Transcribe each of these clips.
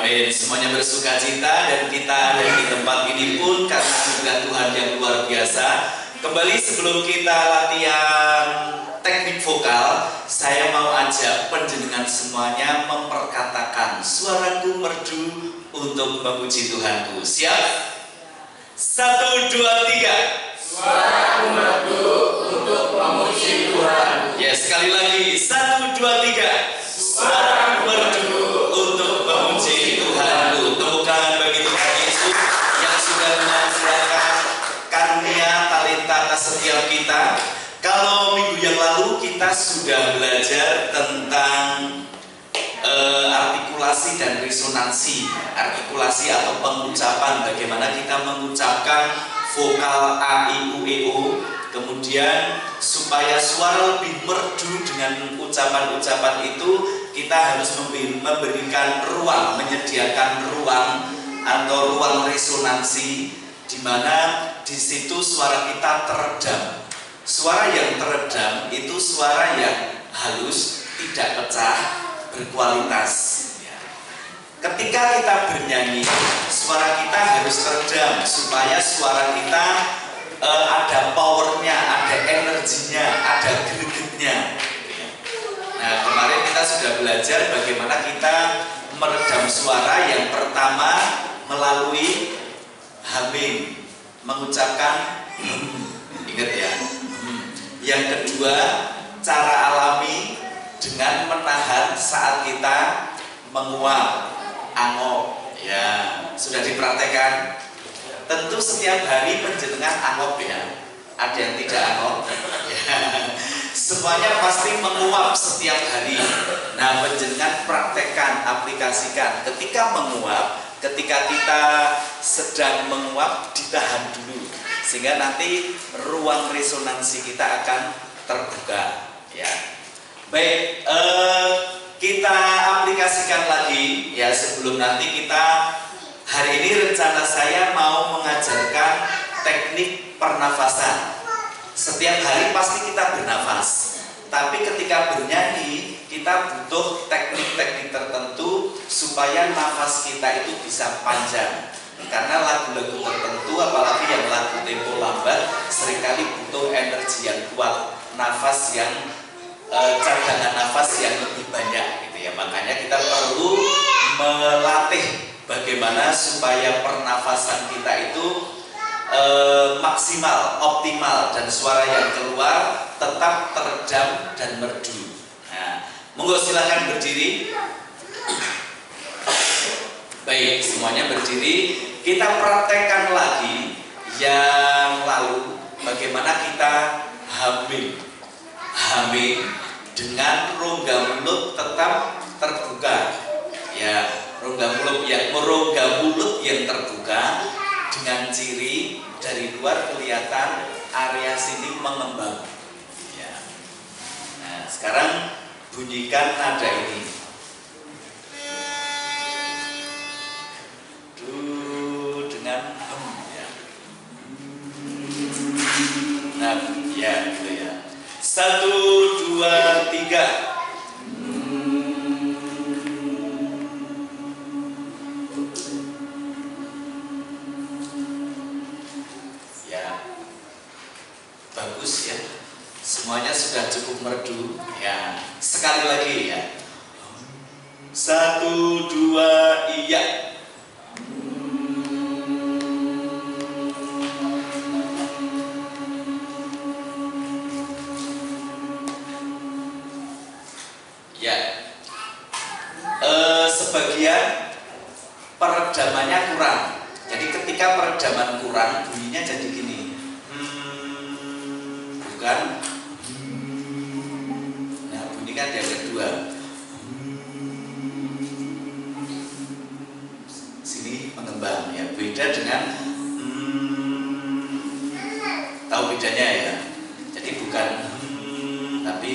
Amin. Semuanya bersuka cita dan kita ada di tempat ini pun karena anugerah Tuhan yang luar biasa. Kembali sebelum kita latihan teknik vokal, saya mau ajak penjenengan semuanya memperkatakan suaraku merdu untuk memuji Tuhanku. Siap? 1, 2, 3. Suaraku merdu untuk memuji Tuhan. Ya, sekali lagi. 1, 2, 3. Suaraku merdu untuk memuji Tuhanku. Tepuk tangan bagi Tuhan Yesus yang sudah mengajarkan karunia talenta atas setiap kita. Kalau minggu yang lalu kita sudah belajar tentang artikulasi dan resonansi. Artikulasi atau pengucapan, bagaimana kita mengucapkan vokal A, I, U, E, O. Kemudian supaya suara lebih merdu dengan ucapan-ucapan itu, kita harus memberikan ruang, menyediakan ruang atau ruang resonansi, di mana di situ suara kita teredam. Suara yang teredam itu suara yang halus, tidak pecah, berkualitas. Ketika kita bernyanyi, suara kita harus teredam supaya suara kita ada powernya, ada energinya, ada gregetnya. Nah, kemarin kita sudah belajar bagaimana kita meredam suara. Yang pertama melalui humming, mengucapkan ingat ya. Yang kedua, cara alami dengan menahan saat kita menguap, angop. Ya, sudah dipraktekkan. Tentu setiap hari penjenengan angop ya. Ada yang tidak angop. Ya. Semuanya pasti menguap setiap hari. Nah, penjenengan praktekkan, aplikasikan. Ketika menguap, ketika kita sedang menguap, ditahan dulu, sehingga nanti ruang resonansi kita akan terbuka. Ya, baik. Kita aplikasikan lagi ya sebelum nanti kita. Hari ini rencana saya mau mengajarkan teknik pernafasan. Setiap hari pasti kita bernafas, tapi ketika bernyanyi kita butuh teknik-teknik tertentu supaya nafas kita itu bisa panjang. Karena lagu-lagu tertentu, apalagi yang lagu tempo lambat, seringkali butuh energi yang kuat, nafas yang cadangan nafas yang lebih banyak gitu ya. Makanya kita perlu melatih bagaimana supaya pernafasan kita itu maksimal, optimal, dan suara yang keluar tetap teredam dan merdu. Nah, monggo silakan berdiri. Baik, semuanya berdiri. Kita praktekkan lagi yang lalu, bagaimana kita humming dengan rongga mulut tetap terbuka. Ya, rongga mulut yang terbuka dengan ciri dari luar kelihatan area sini mengembang. Ya. Nah, sekarang bunyikan nada ini. Du dengan ya. Nah, ya gitu ya. 1, 2, 3. Bagus ya, semuanya sudah cukup merdu ya. Sekali lagi ya. 1, 2, iya. Ya, sebagian peredamannya kurang. Jadi ketika peredaman kurang, bunyinya jadi gini. Bukan. Nah, bunyikan yang kedua. Sini mengembang ya. Beda dengan tahu bedanya ya. Jadi bukan tapi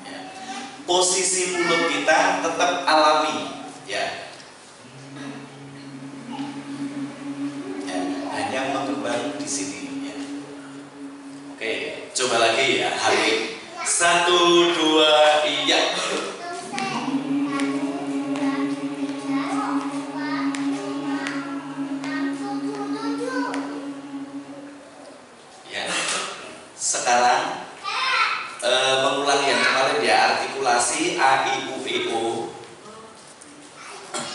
ya. Posisi mulut kita tetap alami ya. Yang mengembang di sini ya. Oke, coba lagi ya. Humming. 1, 2, iya. Ya. Sekarang mengulang yang kemarin ya, artikulasi A, I, U, E, O.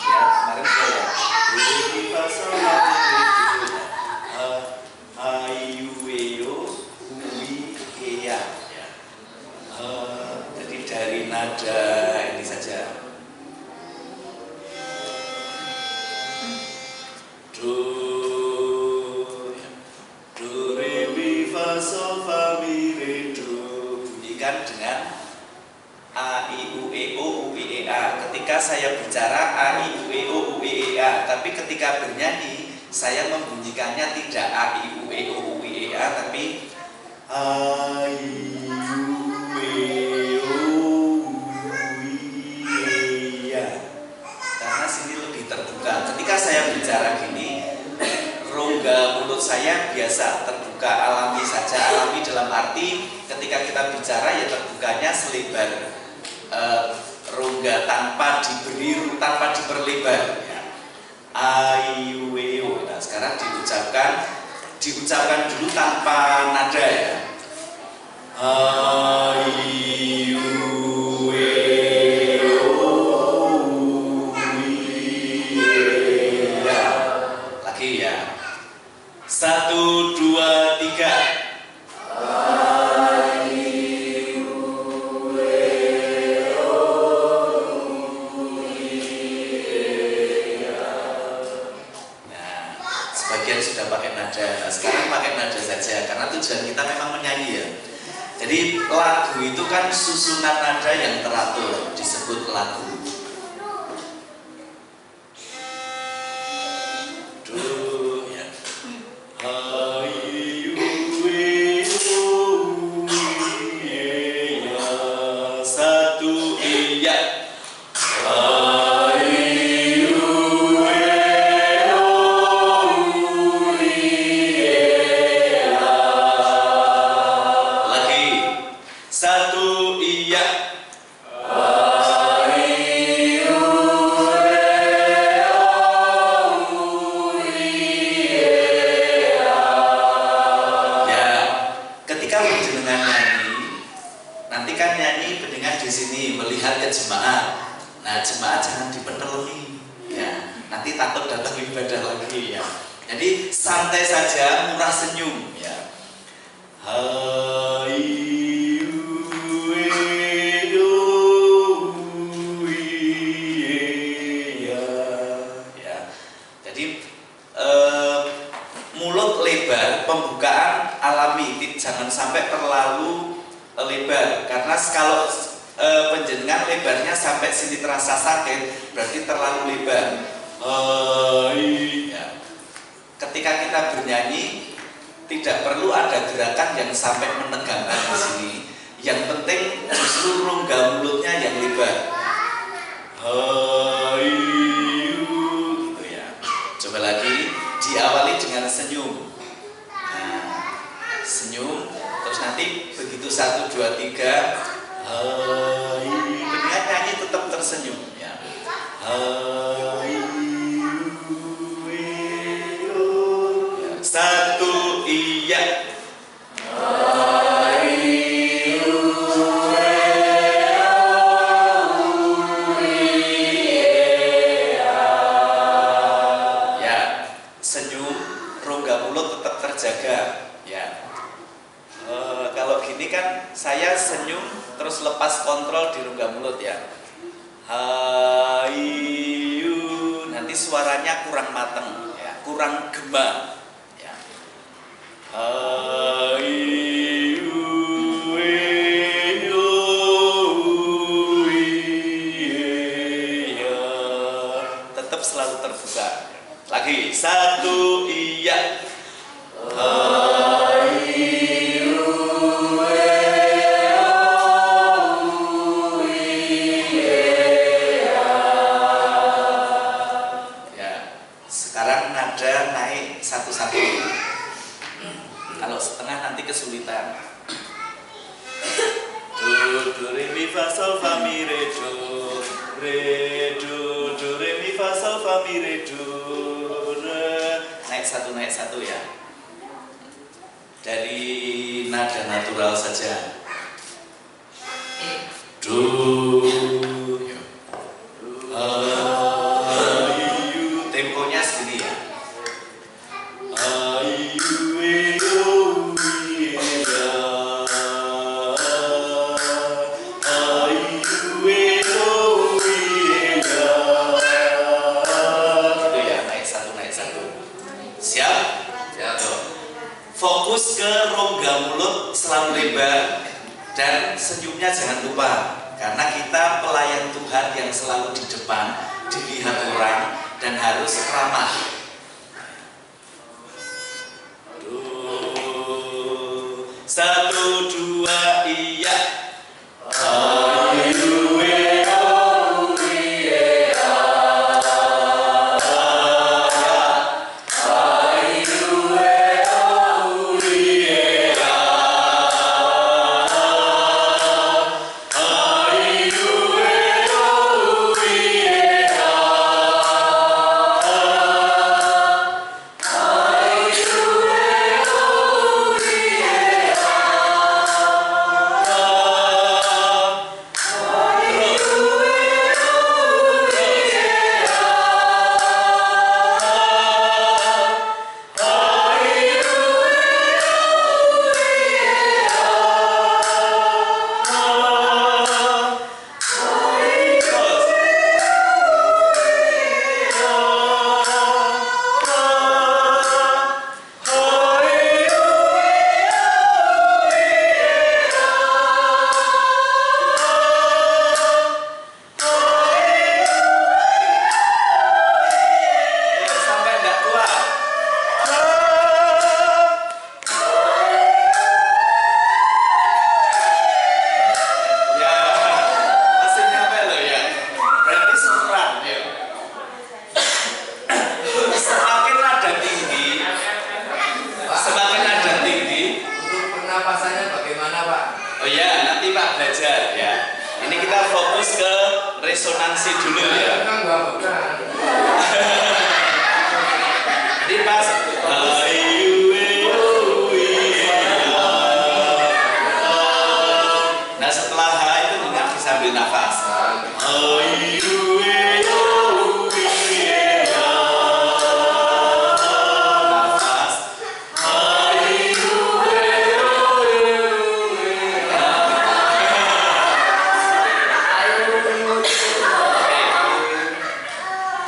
Ya, kemarin saya A, I, U, E, O, U, I, E, ya. Jadi dari nada ini saja. Do, re, mi, fa, sol, fa, mi, re, do. Bunyikan dengan A, I, U, E, O, U, I, E, A. Ketika saya bicara A, I, U, E, O, U, I, E, A. Tapi ketika bernyanyi saya membunyikannya tidak A, I, U, E, O, U, I, E, A, tapi A, I, U, E, O, U, I, E, A. Karena sini lebih terbuka. Ketika saya bicara gini, rongga mulut saya biasa terbuka, alami saja. Alami dalam arti ketika kita bicara ya terbukanya selebar rongga tanpa diperlebar ya. Aiweo. Nah, sekarang diucapkan dulu tanpa nada ya. Lagi ya. 1, 2, 3. Sebagian sudah pakai nada, nah, sekarang pakai nada saja karena tujuan kita memang menyanyi ya. Jadi lagu itu kan susunan nada yang teratur disebut lagu. Do ya. Satu iya. Jemaat, nah jemaat jangan dipeneloni, ya nanti takut datang ibadah lagi ya. Jadi santai saja, murah senyum ya. Ya. Jadi mulut lebar, pembukaan alami, jangan sampai terlalu lebar karena kalau penjenengan lebarnya sampai sini terasa sakit berarti terlalu lebar. Ya. Ketika kita bernyanyi tidak perlu ada gerakan yang sampai menegangkan di sini. Yang penting justru rongga mulutnya yang lebar. Gitu ya. Coba lagi, diawali dengan senyum. Nah, senyum terus nanti begitu 1, 2, 3 dengan nyanyi tetap tersenyum ya. Satu iya. Ya, senyum, rongga mulut tetap terjaga ya. Kalau gini kan saya senyum terus lepas kontrol di rongga mulut ya. Hayu, nanti suaranya kurang mateng ya, kurang gema ya. Hayu, tetap selalu terbuka. Lagi 1 iya. Satu-satu. Kalau setengah nanti kesulitan. do re mi fa sol fa mi re do re mi fa sol fa mi re do re. Naik satu ya. Dari nada natural saja. Do ayu, temponya segini ya. Ayu fokus ke rongga mulut selalu lebar dan senyumnya jangan lupa, karena kita pelayan Tuhan yang selalu di depan dilihat orang dan harus ramah. Satu dua iya. Oh ya, nanti Pak belajar ya. Ini kita fokus ke resonansi dulu ya. Jadi pas nah setelah H itu dengar disambil nafas.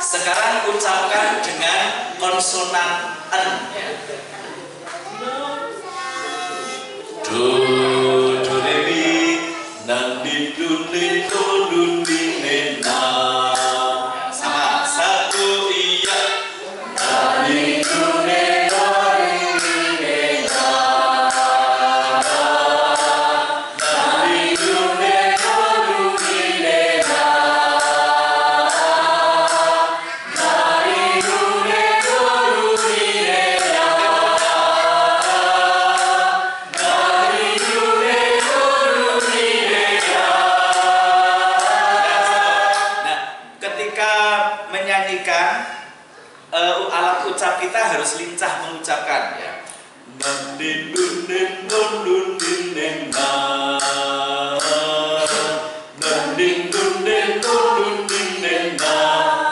Sekarang ucapkan dengan konsonan en. Do re mi nan di dun di dun di ne na. Sama satu iya. Nan di dun ne na di ne na. Nan di dun ne na di ne na. Menyanyikan alat ucap kita harus lincah mengucapkan ya.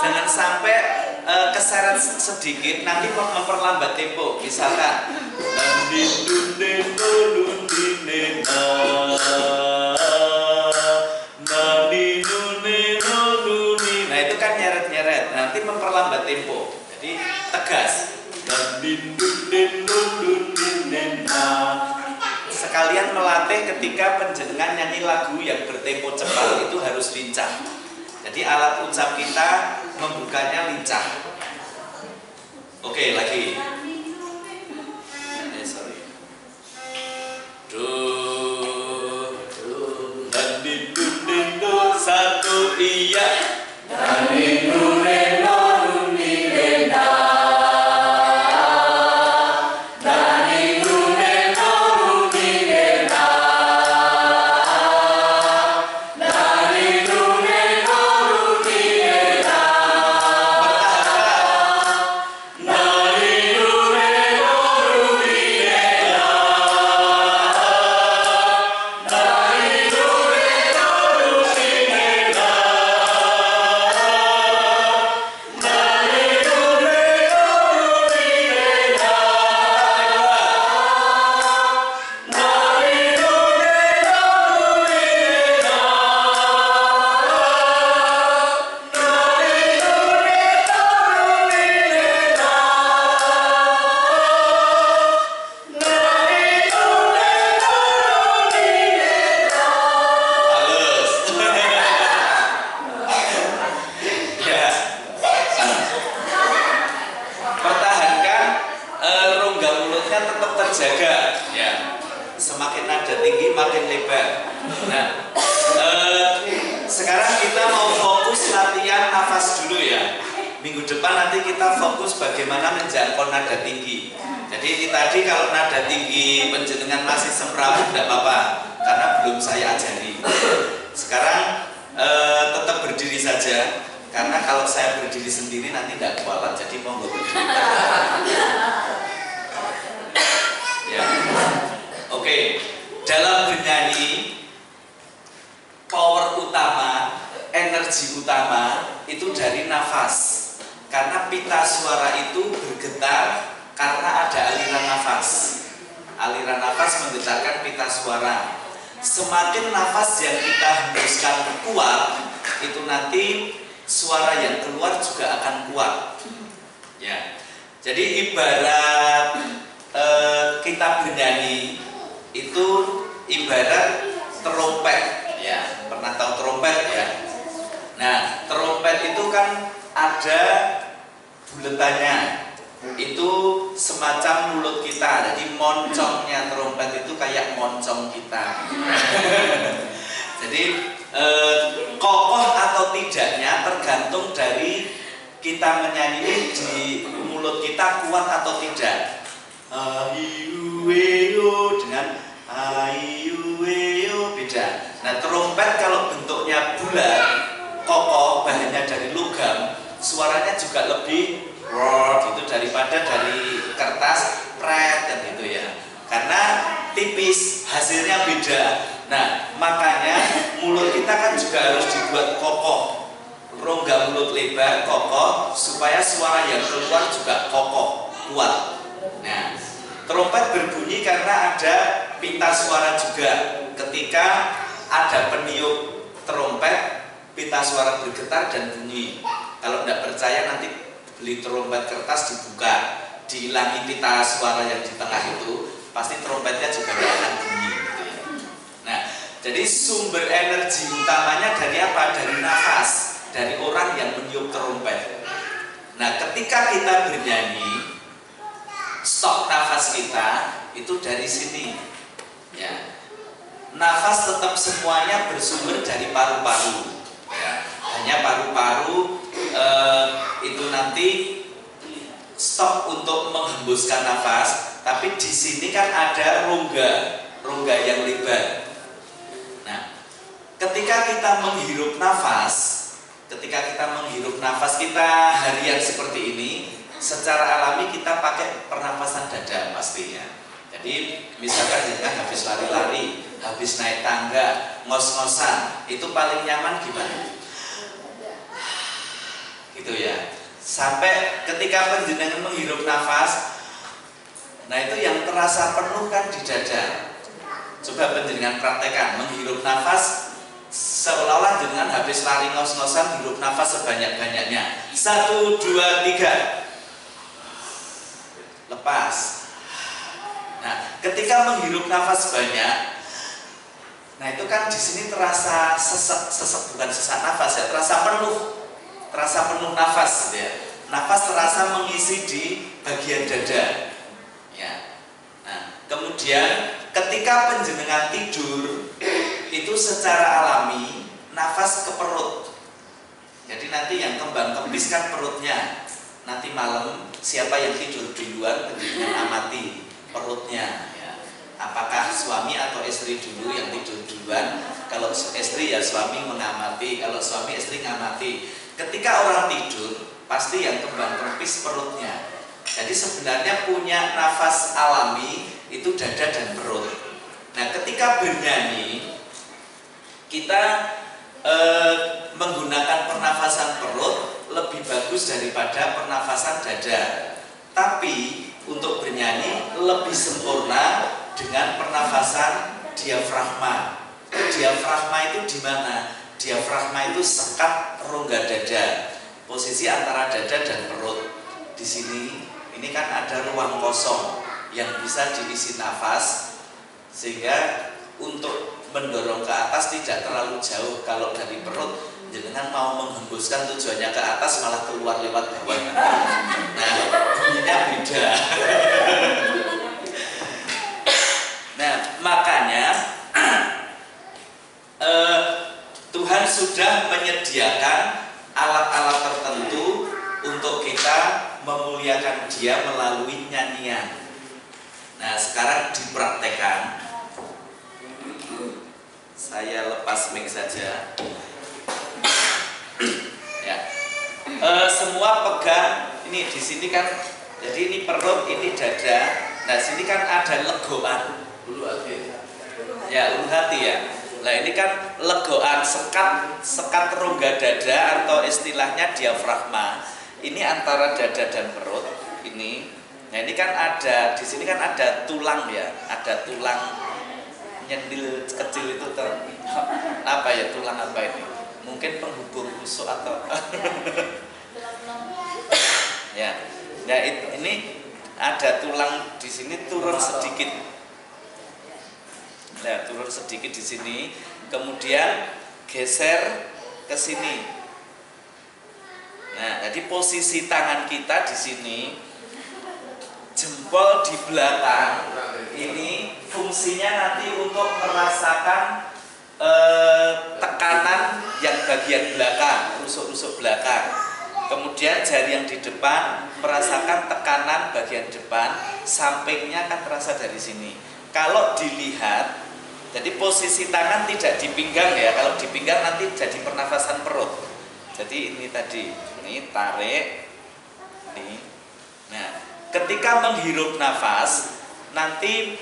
Jangan sampai keseret sedikit, nanti memperlambat tempo. Misalkan nah itu kan nyeret-nyeret, nanti memperlambat tempo. Jadi tegas. Sekalian melatih ketika penjenengan nyanyi lagu yang bertempo cepat itu harus lincah. Jadi alat ucap kita membukanya lincah. Oke, lagi. Sorry. Satu iya. makin lebar. Nah, sekarang kita mau fokus latihan nafas dulu ya. Minggu depan nanti kita fokus bagaimana menjangkau nada tinggi. Jadi ini tadi kalau nada tinggi penjenengan masih semrawut tidak apa-apa, karena belum saya ajari. Sekarang tetap berdiri saja, karena kalau saya berdiri sendiri nanti tidak kualat. Jadi monggo berdiri. Ya. Oke, dalam bernyanyi power utama, energi utama itu dari nafas. Karena pita suara itu bergetar karena ada aliran nafas. Aliran nafas menggetarkan pita suara. Semakin nafas yang kita hembuskan kuat, itu nanti suara yang keluar juga akan kuat. Ya. Jadi ibarat kita bernyanyi itu ibarat trompet. Ya, pernah tahu trompet ya? Nah, trompet itu kan ada buletannya, itu semacam mulut kita. Jadi moncongnya trompet itu kayak moncong kita. Jadi kokoh atau tidaknya tergantung dari kita menyanyi di mulut kita kuat atau tidak. Ayuweo dengan ayuweo beda. Nah, trompet kalau bentuknya bulat, kokoh, bahannya dari logam, suaranya juga lebih gitu daripada dari kertas pret kan gitu ya. Karena tipis, hasilnya beda. Nah, makanya mulut kita kan juga harus dibuat kokoh. Rongga mulut lebar, kokoh, supaya suara yang keluar juga kokoh, kuat. Nah, trompet berbunyi karena ada pita suara juga. Ketika ada peniup trompet, pita suara bergetar dan bunyi. Kalau tidak percaya nanti beli trompet kertas dibuka, dihilangi pita suara yang di tengah itu, pasti trompetnya juga tidak akan bunyi. Gitu ya. Nah, jadi sumber energi utamanya dari apa? Dari nafas, dari orang yang meniup trompet. Nah, ketika kita bernyanyi, stok nafas kita itu dari sini. Ya. Nafas tetap semuanya bersumber dari paru-paru. Ya. Hanya paru-paru itu nanti stop untuk menghembuskan nafas, tapi di sini kan ada rongga yang lebar. Nah, ketika kita menghirup nafas kita harian seperti ini, secara alami kita pakai pernafasan dada pastinya. Jadi misalkan kita habis lari-lari, habis naik tangga, ngos-ngosan, itu paling nyaman gimana? Gitu ya. Sampai ketika penjenengan menghirup nafas, nah itu yang terasa penuh kan di dada. Coba penjenengan praktekkan menghirup nafas seolah-olah jenengan habis lari ngos-ngosan, hirup nafas sebanyak-banyaknya. 1, 2, 3. Lepas. Nah, ketika menghirup nafas banyak, nah itu kan di sini terasa sesak bukan sesak nafas ya, terasa penuh nafas gitu ya. Nafas terasa mengisi di bagian dada. Ya. Nah, kemudian ketika penjenengan tidur itu secara alami nafas ke perut. Jadi nanti yang kembang kempis kan perutnya. Nanti malam siapa yang tidur duluan penjenengan amati perutnya. Ya. Apakah suami atau istri dulu yang tidur duluan? Kalau istri ya suami mengamati, kalau suami istri ngamati. Ketika orang tidur, pasti yang kembang kempis perutnya. Jadi sebenarnya punya nafas alami itu dada dan perut. Nah, ketika bernyanyi kita menggunakan pernafasan perut lebih bagus daripada pernafasan dada. Tapi untuk bernyanyi lebih sempurna dengan pernafasan diafragma. Diafragma itu di mana? Diafragma itu sekat rongga dada, posisi antara dada dan perut. Di sini ini kan ada ruang kosong yang bisa diisi nafas, sehingga untuk mendorong ke atas tidak terlalu jauh. Kalau dari perut jenengan mau menghembuskan tujuannya ke atas malah keluar lewat bawah. Nah, bunyinya beda. Nah, makanya sudah menyediakan alat-alat tertentu untuk kita memuliakan Dia melalui nyanyian. Nah, sekarang dipraktekkan. Saya lepas mic saja. Ya. Semua pegang. Ini di sini kan, jadi ini perut, ini dada. Nah, sini kan ada legoan. Ya, ulu hati ya. Nah, ini kan legoan, sekat rongga dada atau istilahnya diafragma. Ini antara dada dan perut. Ini. Nah, ini kan ada di sini kan ada tulang ya, ada tulang nyendil kecil itu apa ya, tulang apa ini? Mungkin penghubung rusuk atau ya. Nah, ini ada tulang di sini turun sedikit. Nah, turun sedikit di sini, kemudian geser ke sini. Nah, jadi posisi tangan kita di sini, jempol di belakang. Ini fungsinya nanti untuk merasakan tekanan yang bagian belakang, rusuk-rusuk belakang. Kemudian jari yang di depan merasakan tekanan bagian depan, sampingnya akan terasa dari sini. Kalau dilihat, jadi posisi tangan tidak di pinggang ya. Kalau di pinggang nanti jadi pernafasan perut. Jadi ini tadi, ini tarik, ini. Nah, ketika menghirup nafas, nanti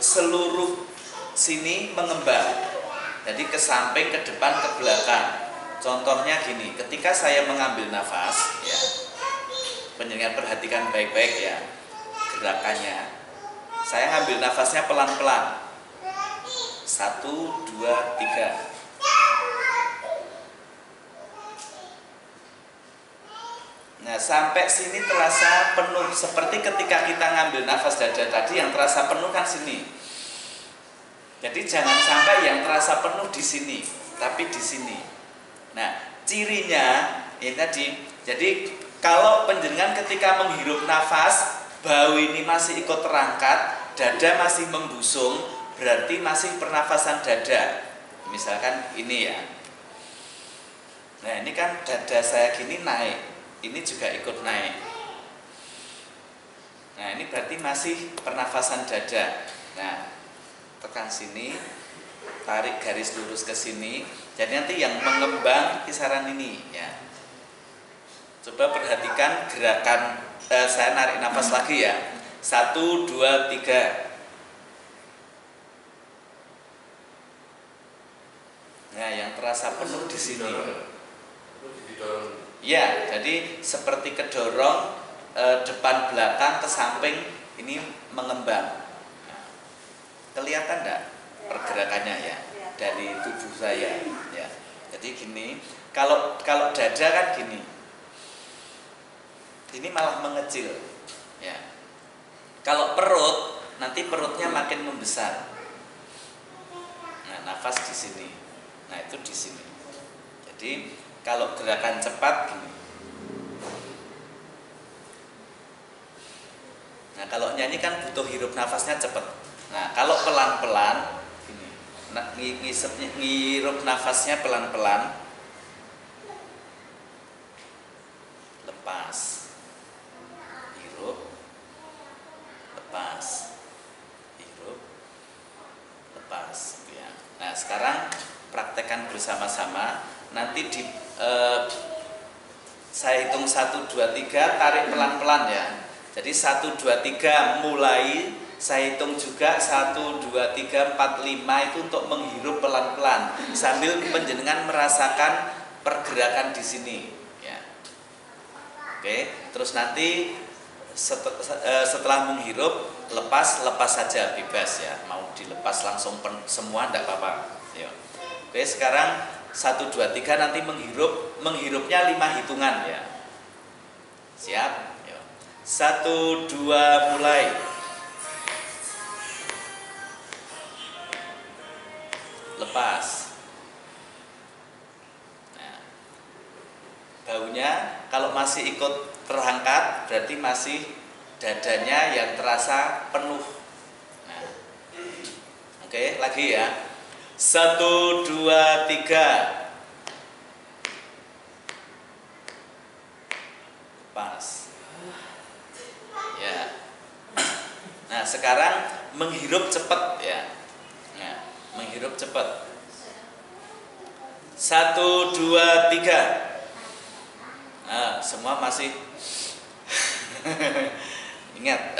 seluruh sini mengembang. Jadi ke samping, ke depan, ke belakang. Contohnya gini, ketika saya mengambil nafas, ya, penjenengan perhatikan baik-baik ya gerakannya. Saya ngambil nafasnya pelan-pelan. 1, 2, 3. Nah, sampai sini terasa penuh, seperti ketika kita ngambil nafas dada tadi yang terasa penuh kan sini. Jadi jangan sampai yang terasa penuh di sini, tapi di sini. Nah, cirinya ini tadi. Jadi kalau penjenengan ketika menghirup nafas, bau ini masih ikut terangkat, dada masih membusung, berarti masih pernafasan dada. Misalkan ini ya. Nah, ini kan dada saya gini naik. Ini juga ikut naik. Nah, ini berarti masih pernafasan dada. Nah, tekan sini, tarik garis lurus ke sini. Jadi nanti yang mengembang kisaran ini ya. Coba perhatikan gerakan. Saya narik nafas lagi ya. 1, 2, 3. Nah, yang terasa penuh di sini. Ya, jadi seperti kedorong depan belakang ke samping ini mengembang. Nah, kelihatan enggak pergerakannya ya dari tubuh saya ya. Jadi gini, kalau dada kan gini. Ini malah mengecil ya. Kalau perut, nanti perutnya makin membesar. Nah, nafas di sini. Nah, itu di sini. Jadi kalau gerakan cepat gini. Nah, kalau nyanyi kan butuh hirup nafasnya cepat. Nah, kalau pelan-pelan gini. Nah, ngirup nafasnya pelan-pelan. Lepas. Hirup. Lepas. Hirup. Lepas ya. Nah, sekarang praktekkan bersama-sama. Nanti saya hitung 1, 2, 3, tarik pelan-pelan ya. Jadi 1, 2, 3 mulai, saya hitung juga 1, 2, 3, 4, 5 itu untuk menghirup pelan-pelan sambil penjenengan merasakan pergerakan di sini ya. Oke, terus nanti setelah menghirup lepas saja bebas ya. Mau dilepas langsung semua enggak apa-apa. Ya. Oke, sekarang 1, 2, 3 nanti menghirupnya 5 hitungan ya. Siap? 1, 2 mulai. Lepas. Nah, baunya kalau masih ikut terangkat berarti masih dadanya yang terasa penuh. Nah, oke, lagi ya. 1, 2, 3. sekarang menghirup cepat ya. Nah, menghirup cepat. 1, 2, 3. Nah, semua masih ingat,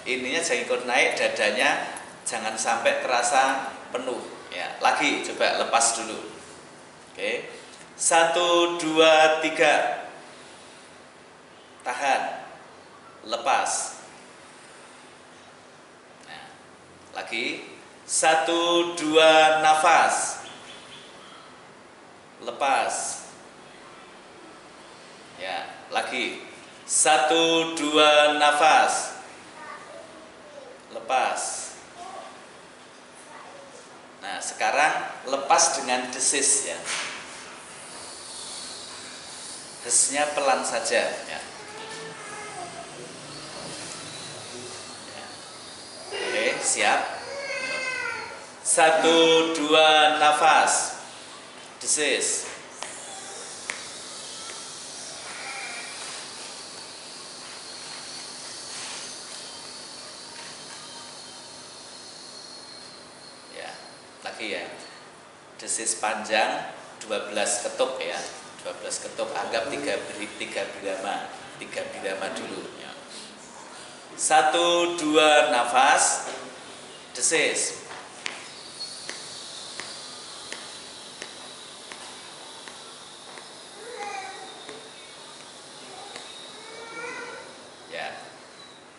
ininya jangan ikut naik, dadanya jangan sampai terasa penuh ya. Lagi coba lepas dulu. Oke. 1, 2, 3. Tahan. Lepas. Nah, lagi. 1, 2, nafas. Lepas. Ya, lagi. 1, 2, nafas. Lepas. Nah, sekarang lepas dengan desis ya. Desnya pelan saja ya. Oke, siap. 1, 2, nafas. Desis. Ya, lagi ya. Desis panjang 12 ketuk ya. 12 ketuk, anggap 3 birama. 3 birama dulu ya. 1, 2, nafas. Desis.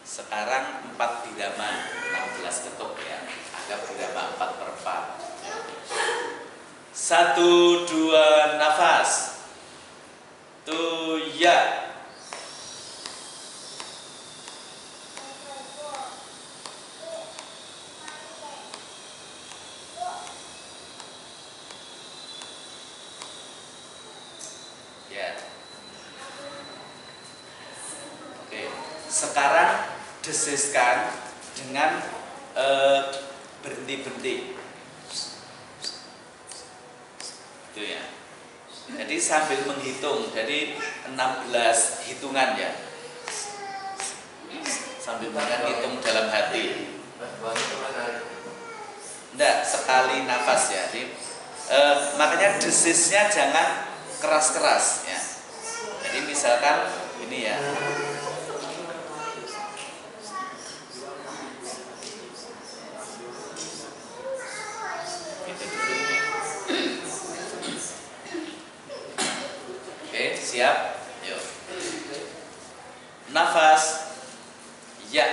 Sekarang 4 birama, 16 ketuk ya. Anggap birama 4/4. 1, 2, nafas. Ya. Ya. Oke. Sekarang desiskan dengan berhenti-berhenti. Itu ya. Jadi sambil menghitung, jadi 16 hitungan ya. Sambil menghitung dalam hati. Enggak, sekali nafas ya. Jadi, makanya desisnya jangan keras-keras ya. Jadi misalkan ini ya. Siap? Yuk. Nafas. Ya.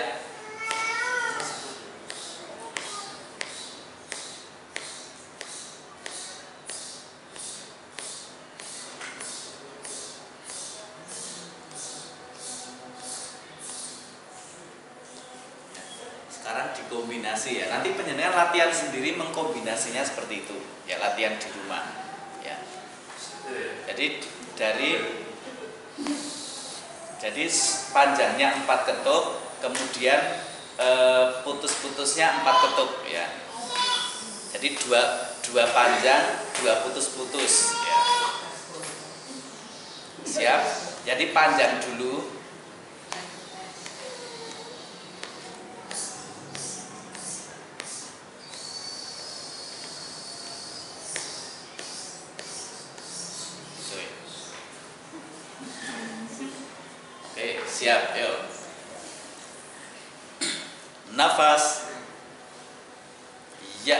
Sekarang dikombinasi ya. Nanti penjenengan latihan sendiri mengkombinasinya seperti itu. Ya, latihan di rumah. Ya. Jadi panjangnya 4 ketuk, kemudian putus-putusnya 4 ketuk ya. Jadi dua panjang, 2 putus-putus ya. Siap? Jadi panjang dulu. Siap, yuk. Nafas. Ya.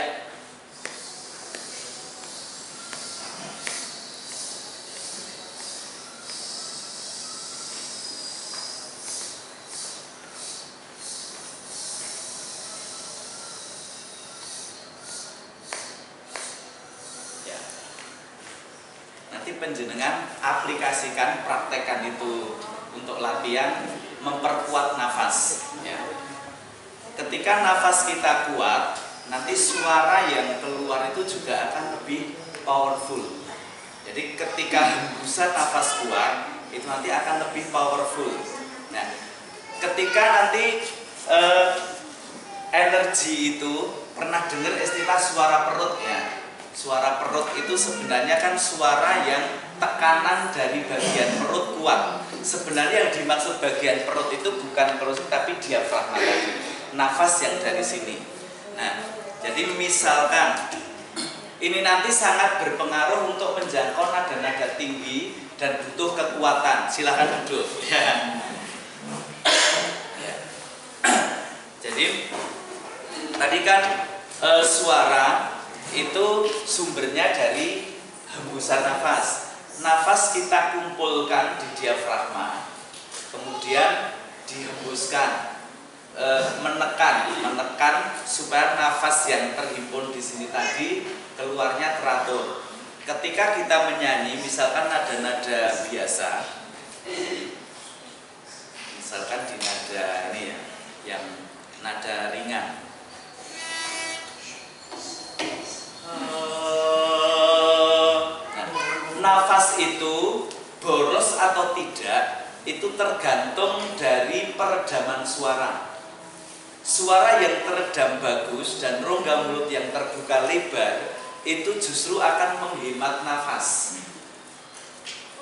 Ya. Nanti penjenengan aplikasikan, praktekkan itu untuk latihan memperkuat nafas ya. Ketika nafas kita kuat, nanti suara yang keluar itu juga akan lebih powerful. Jadi ketika hembusan nafas kuat, itu nanti akan lebih powerful. Nah, ketika nanti energi itu, pernah dengar istilah suara perut ya. Suara perut itu sebenarnya kan suara yang tekanan dari bagian perut kuat. Sebenarnya yang dimaksud bagian perut itu bukan perut tapi diafragma tadi. nafas yang dari sini. Nah, jadi misalkan ini nanti sangat berpengaruh untuk menjangkau nada-nada tinggi dan butuh kekuatan. Silahkan duduk. Ya. Jadi tadi kan suara itu sumbernya dari hembusan nafas. Nafas kita kumpulkan di diafragma, kemudian dihembuskan, menekan supaya nafas yang terhimpun di sini tadi keluarnya teratur. Ketika kita menyanyi, misalkan nada-nada biasa, misalkan di nada ini ya, yang nada ringan. Nafas itu boros atau tidak itu tergantung dari peredaman suara. Suara yang teredam bagus dan rongga mulut yang terbuka lebar itu justru akan menghemat nafas.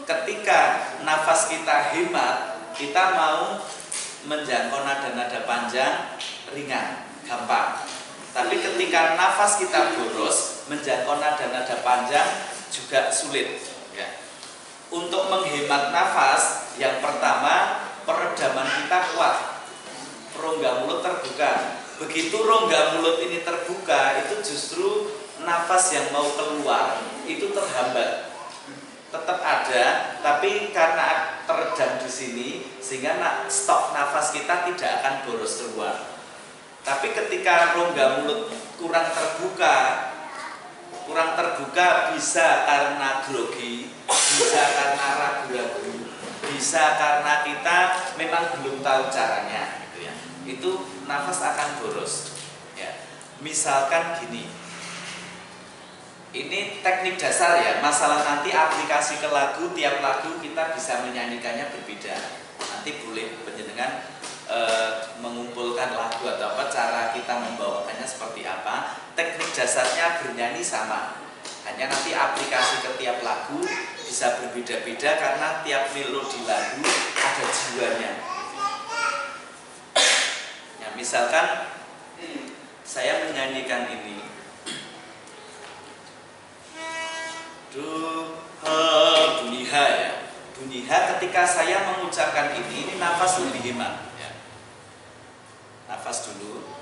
Ketika nafas kita hemat, kita mau menjangkau nada-nada panjang ringan, gampang. Tapi ketika nafas kita boros, menjangkau nada-nada panjang juga sulit ya. Untuk menghemat nafas, yang pertama peredaman kita kuat, rongga mulut terbuka. Begitu rongga mulut ini terbuka, itu justru nafas yang mau keluar itu terhambat. Tetap ada, tapi karena teredam di sini sehingga stok nafas kita tidak akan boros keluar. Tapi ketika rongga mulut kurang terbuka bisa karena grogi, bisa karena ragu-ragu, bisa karena kita memang belum tahu caranya gitu ya. Itu nafas akan boros ya. Misalkan gini, ini teknik dasar ya, masalah nanti aplikasi ke lagu, tiap lagu kita bisa menyanyikannya berbeda. Nanti boleh penjenengan mengumpulkan lagu atau apa, cara kita membawakannya seperti apa. Teknik dasarnya bernyanyi sama, hanya nanti aplikasi ke tiap lagu bisa berbeda-beda karena tiap melodi lagu ada jiwanya ya. Misalkan saya menyanyikan ini bunyi H ya, bunyi H, ketika saya mengucapkan ini nafas lebih hemat ya. Nafas dulu.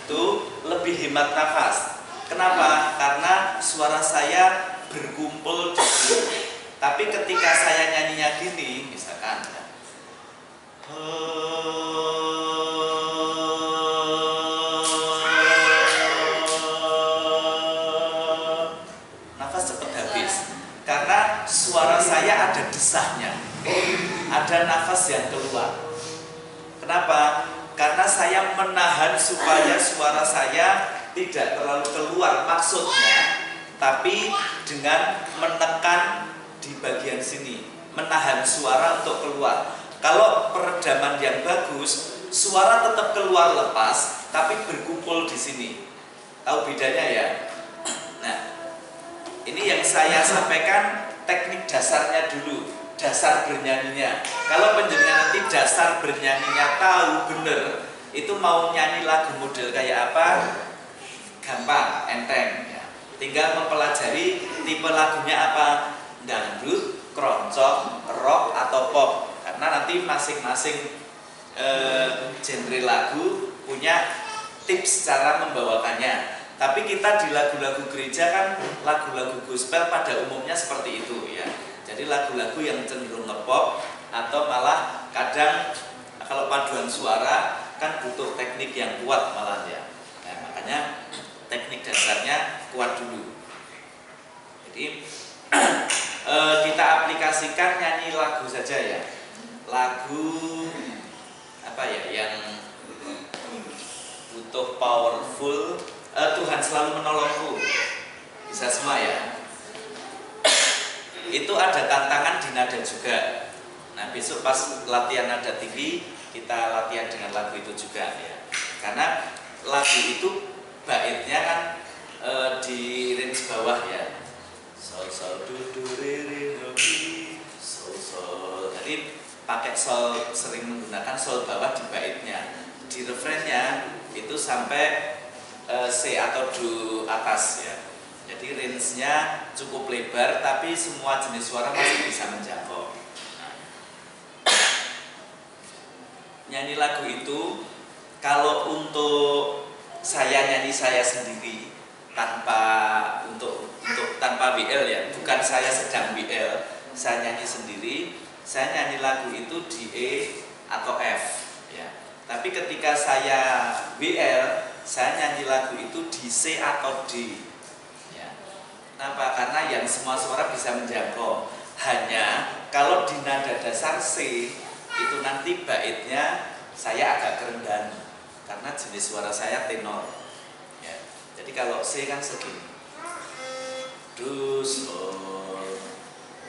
Itu lebih hemat nafas. Kenapa? Karena suara saya berkumpul di sini. Tapi ketika saya nyanyinya gini, misalkan nafas cepat habis. Karena suara saya ada desahnya, ada nafas yang keluar. Kenapa? Karena saya menahan supaya suara saya tidak terlalu keluar maksudnya, tapi dengan menekan di bagian sini, menahan suara untuk keluar. Kalau peredaman yang bagus, suara tetap keluar lepas, tapi berkumpul di sini. Tahu bedanya ya? Nah, ini yang saya sampaikan teknik dasarnya dulu, dasar bernyanyinya. Kalau penjenengan nanti dasar bernyanyinya tahu bener, itu mau nyanyi lagu model kayak apa, gampang, enteng ya. Tinggal mempelajari tipe lagunya apa, dangdut, keroncong, rock atau pop. Karena nanti masing-masing genre lagu punya tips cara membawakannya. Tapi kita di lagu-lagu gereja kan lagu-lagu gospel pada umumnya seperti itu ya. Jadi lagu-lagu yang cenderung nge-pop atau malah kadang kalau paduan suara kan butuh teknik yang kuat malah ya. Nah, makanya teknik dasarnya kuat dulu. Jadi kita aplikasikan nyanyi lagu saja ya. Lagu apa ya yang butuh powerful, Tuhan selalu menolongku, bisa semua ya. Itu ada tantangan di nada juga. Nah besok pas latihan nada tinggi kita latihan dengan lagu itu juga ya. Karena lagu itu baitnya kan di range bawah ya. Sol sol do do re re do mi sol sol. Jadi pakai sol, sering menggunakan sol bawah di baitnya. Di refrennya itu sampai C atau do atas ya. Jadi range-nya cukup lebar tapi semua jenis suara masih bisa menjangkau. Nyanyi lagu itu kalau untuk saya nyanyi saya sendiri tanpa tanpa WL ya, bukan saya sedang WL, saya nyanyi sendiri, saya nyanyi lagu itu di E atau F ya. Tapi ketika saya WL, saya nyanyi lagu itu di C atau D ya. Kenapa? Karena yang semua suara bisa menjangkau. Hanya kalau di nada dasar C itu nanti baitnya saya agak kerendahan karena jenis suara saya tenor ya. Jadi kalau C kan segini, do sol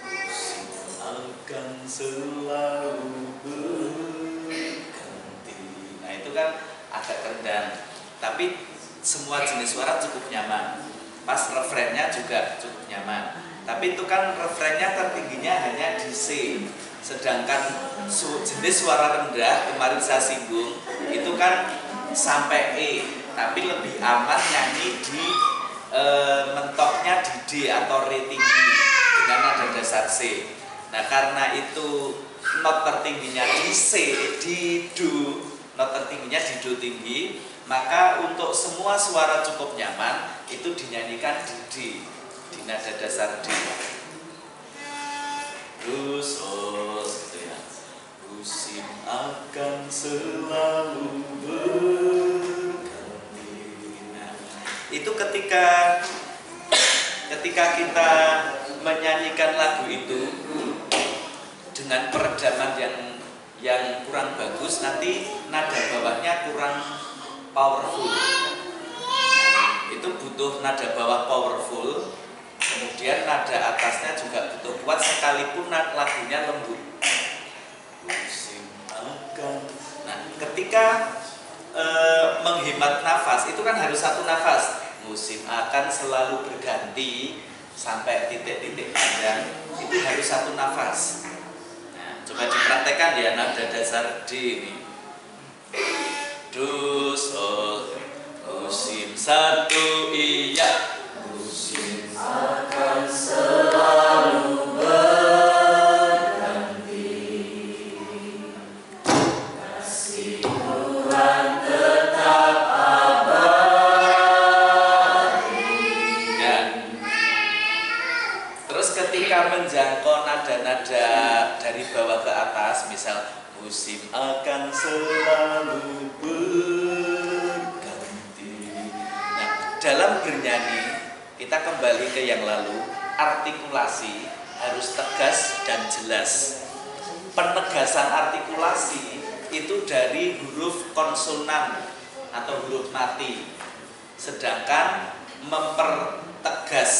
musim akan selalu berganti. Nah itu kan agak kerendahan tapi semua jenis suara cukup nyaman. Pas refrennya juga cukup nyaman. Tapi itu kan refrennya tertingginya hanya di C. Sedangkan jenis suara rendah kemarin saya singgung itu kan sampai E, tapi lebih aman nyanyi di mentoknya di D atau re tinggi dengan nada dasar C. Nah karena itu not tertingginya di C, di do, not tertingginya di do tinggi, maka untuk semua suara cukup nyaman itu dinyanyikan di D, di nada dasar D. Do sol gitu ya. Musim akan selalu berganti. Nah, itu ketika kita menyanyikan lagu itu dengan peredaman yang kurang bagus, nanti nada bawahnya kurang powerful. Itu butuh nada bawah powerful. Kemudian nada atasnya juga butuh kuat sekalipun lagunya lembut. Musim akan. Nah, ketika menghemat nafas itu kan harus satu nafas. Musim akan selalu berganti sampai titik-titik panjang itu harus satu nafas. Nah, coba dipraktekkan ya nada dasar D ini. Do sol musim satu iya. Musim akan selalu berganti. Kasih Tuhan tetap abadi. Dan terus ketika menjangkau nada-nada dari bawah ke atas, misal musim akan selalu berganti. Nah, dalam bernyanyi kita kembali ke yang lalu, artikulasi harus tegas dan jelas. Penegasan artikulasi itu dari huruf konsonan atau huruf mati. Sedangkan mempertegas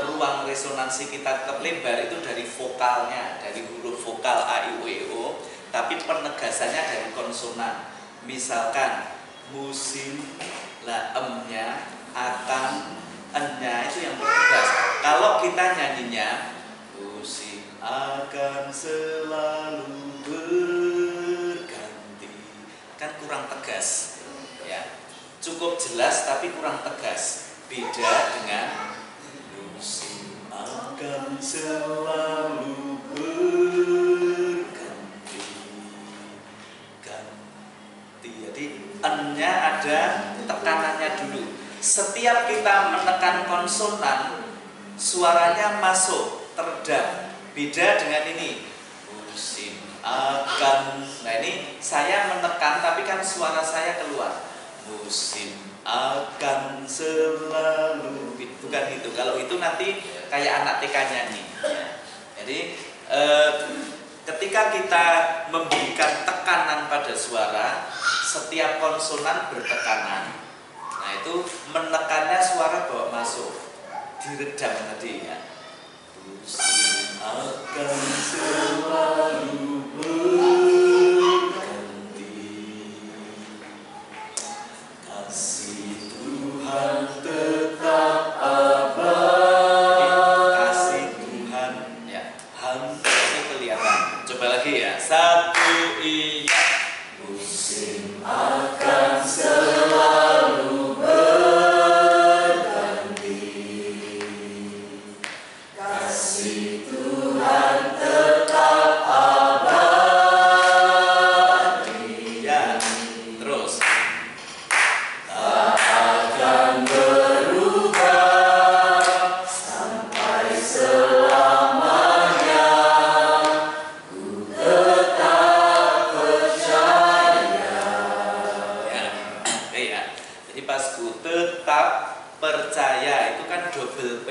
ruang resonansi kita tetap lebar itu dari vokalnya, dari huruf vokal A, I, U, E, O. Tapi penegasannya dari konsonan. Misalkan musim, lah M-nya, akan, N-nya itu yang tegas. Kalau kita nyanyinya musim akan selalu berganti, kan kurang tegas ya. Cukup jelas tapi kurang tegas. Beda dengan musim akan selalu berganti. Ganti. Jadi N-nya ada tekanannya dulu. Setiap kita menekan konsonan, suaranya masuk, teredam. Beda dengan ini, musim akan. Nah ini saya menekan, tapi kan suara saya keluar. Musim akan selalu. Bukan itu. Kalau itu nanti kayak anak TK nyanyi. Jadi ketika kita memberikan tekanan pada suara, setiap konsonan bertekanan. Nah itu menekannya suara bawa masuk, diredam tadi ya. Musim akan selalu berganti. kipasku tetap percaya itu kan double P.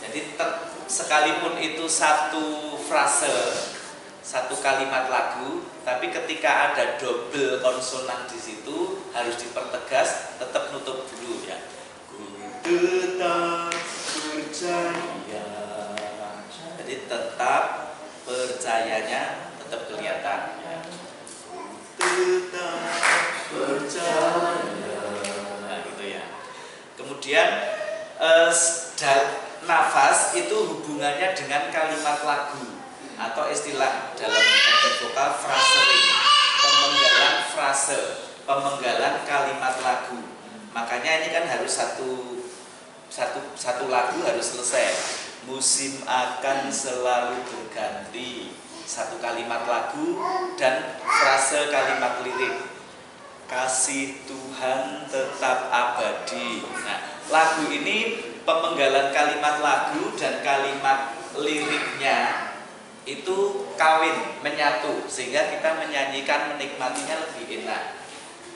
Jadi sekalipun itu satu frase, satu kalimat lagu, tapi ketika ada double konsonan di situ harus dipertegas, tetap nutup dulu ya. Ku tetap percaya. Jadi tetap percayanya tetap kelihatan ya. Tetap percaya. Nah, gitu ya. Kemudian nafas itu hubungannya dengan kalimat lagu atau istilah dalam teknik vokal frasering, pemenggalan frase, pemenggalan kalimat lagu. Makanya ini kan harus satu lagu harus selesai. Musim akan selalu berganti, satu kalimat lagu dan frase kalimat lirik. Kasih Tuhan tetap abadi. Nah, lagu ini pemenggalan kalimat lagu dan kalimat liriknya itu kawin, menyatu, sehingga kita menyanyikan, menikmatinya lebih enak.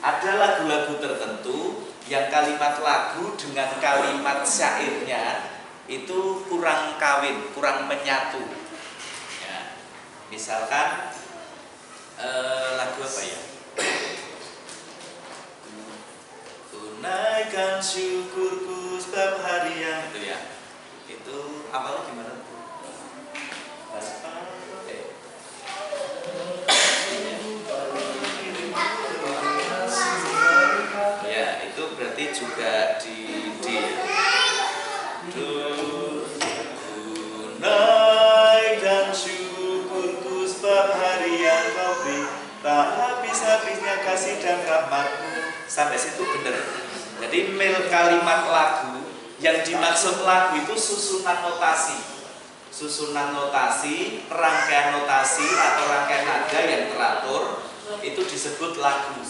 Ada lagu-lagu tertentu yang kalimat lagu dengan kalimat syairnya itu kurang kawin, kurang menyatu ya. Misalkan lagu apa ya? Tunaikan syukurku setiap hari yang itu ya. Itu awalnya gimana? Ya, itu berarti juga di tunaikan syukurku setiap hari yang kau beri, tak habis-habisnya kasih dan rahmatmu. Sampai situ benar. Jadi kalimat lagu yang dimaksud lagu itu susunan notasi, rangkaian notasi atau rangkaian nada yang teratur itu disebut lagu.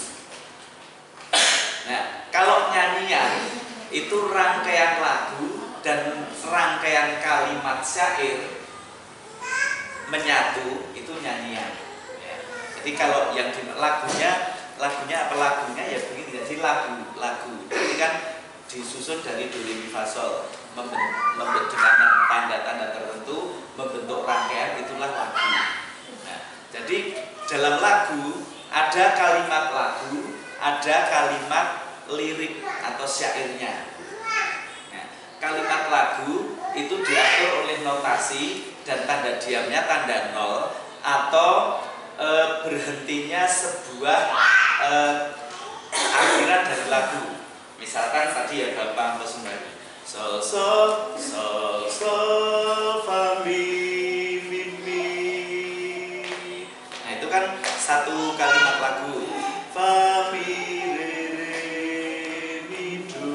Nah, kalau nyanyian itu rangkaian lagu dan rangkaian kalimat syair menyatu itu nyanyian. Ya. Jadi kalau yang lagunya apa lagunya ya begini. Jadi lagu ini kan disusun dari do re mi fa sol, membentuk tanda-tanda tertentu, membentuk rangkaian, itulah lagu. Nah, jadi dalam lagu ada kalimat lagu, ada kalimat lirik atau syairnya. Nah, kalimat lagu itu diatur oleh notasi dan tanda diamnya tanda nol atau berhentinya sebuah akhiran dari lagu. Misalkan tadi ya Bapak Pesembari sol sol sol sol fa mi mi mi. Nah itu kan satu kalimat lagu. Fa mi re re mi do.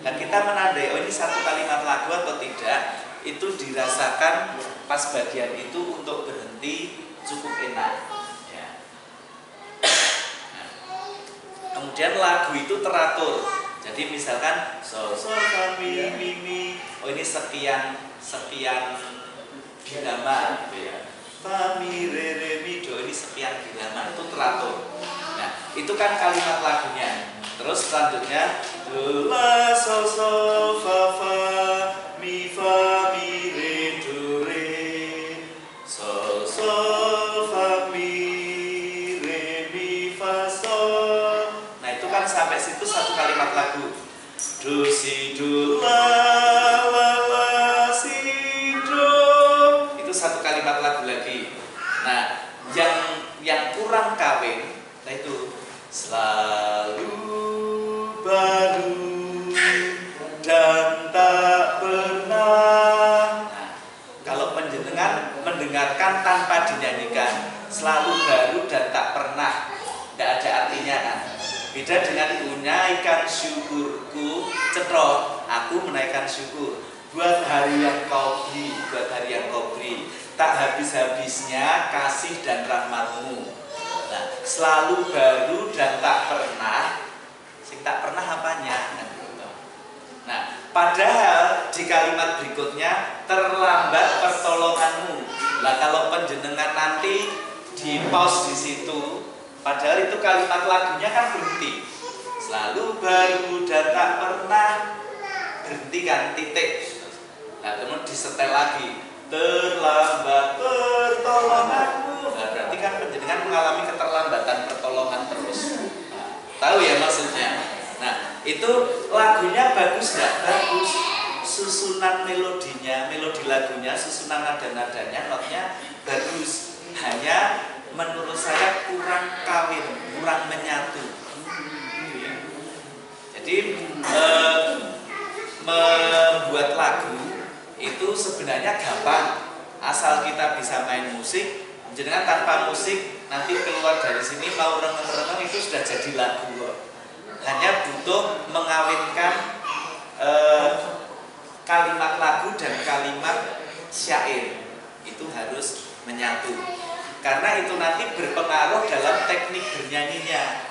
Dan kita menandai oh ini satu kalimat lagu atau tidak itu dirasakan pas bagian itu untuk berhenti cukup enak. Ya. Nah, kemudian lagu itu teratur. Jadi misalkan sol sol fa mi mi mi, oh ini sekian birama gitu ya. Fa mi re re mi do ini sekian birama itu teratur. Nah, itu kan kalimat lagunya. Terus selanjutnya do la sol sol fa fa mi re do re sol sol fa mi re mi fa sol. Nah, itu kan sampai situ satu kalimat lagu. Do si do la la la si do. Itu satu kalimat lagu lagi. Nah, yang kurang kawin, nah itu selalu baru dan tak pernah. Nah, kalau penjenengan mendengarkan tanpa dinyanyikan, selalu baru dan tak pernah, tidak ada artinya kan. Beda dengan menaikkan syukurku, cetrot, aku menaikkan syukur buat hari yang kau beri, tak habis-habisnya kasih dan rahmatmu. Nah, selalu baru dan tak pernah. Sing tak pernah apanya? Nah, padahal di kalimat berikutnya terlambat pertolonganmu. Nah, kalau penjenengan nanti di pause di situ, padahal itu kalimat lagunya kan berhenti. selalu baru dan tak pernah berhenti kan, titik. Nah kemudian disetel lagi, terlambat pertolonganmu. Nah, berarti kan panjenengan mengalami keterlambatan pertolongan terus. Nah, tahu ya maksudnya. Nah itu lagunya bagus nggak? Bagus. Susunan melodinya, melodi lagunya, susunan nada-nadanya, notnya bagus. Hanya menurut saya kurang kawin, kurang menyatu. Jadi membuat lagu itu sebenarnya gampang, asal kita bisa main musik. Jangan tanpa musik nanti keluar dari sini mau reneng-reneng itu sudah jadi lagu kok. Hanya butuh mengawinkan kalimat lagu dan kalimat syair itu harus menyatu. Karena itu nanti berpengaruh dalam teknik bernyanyinya.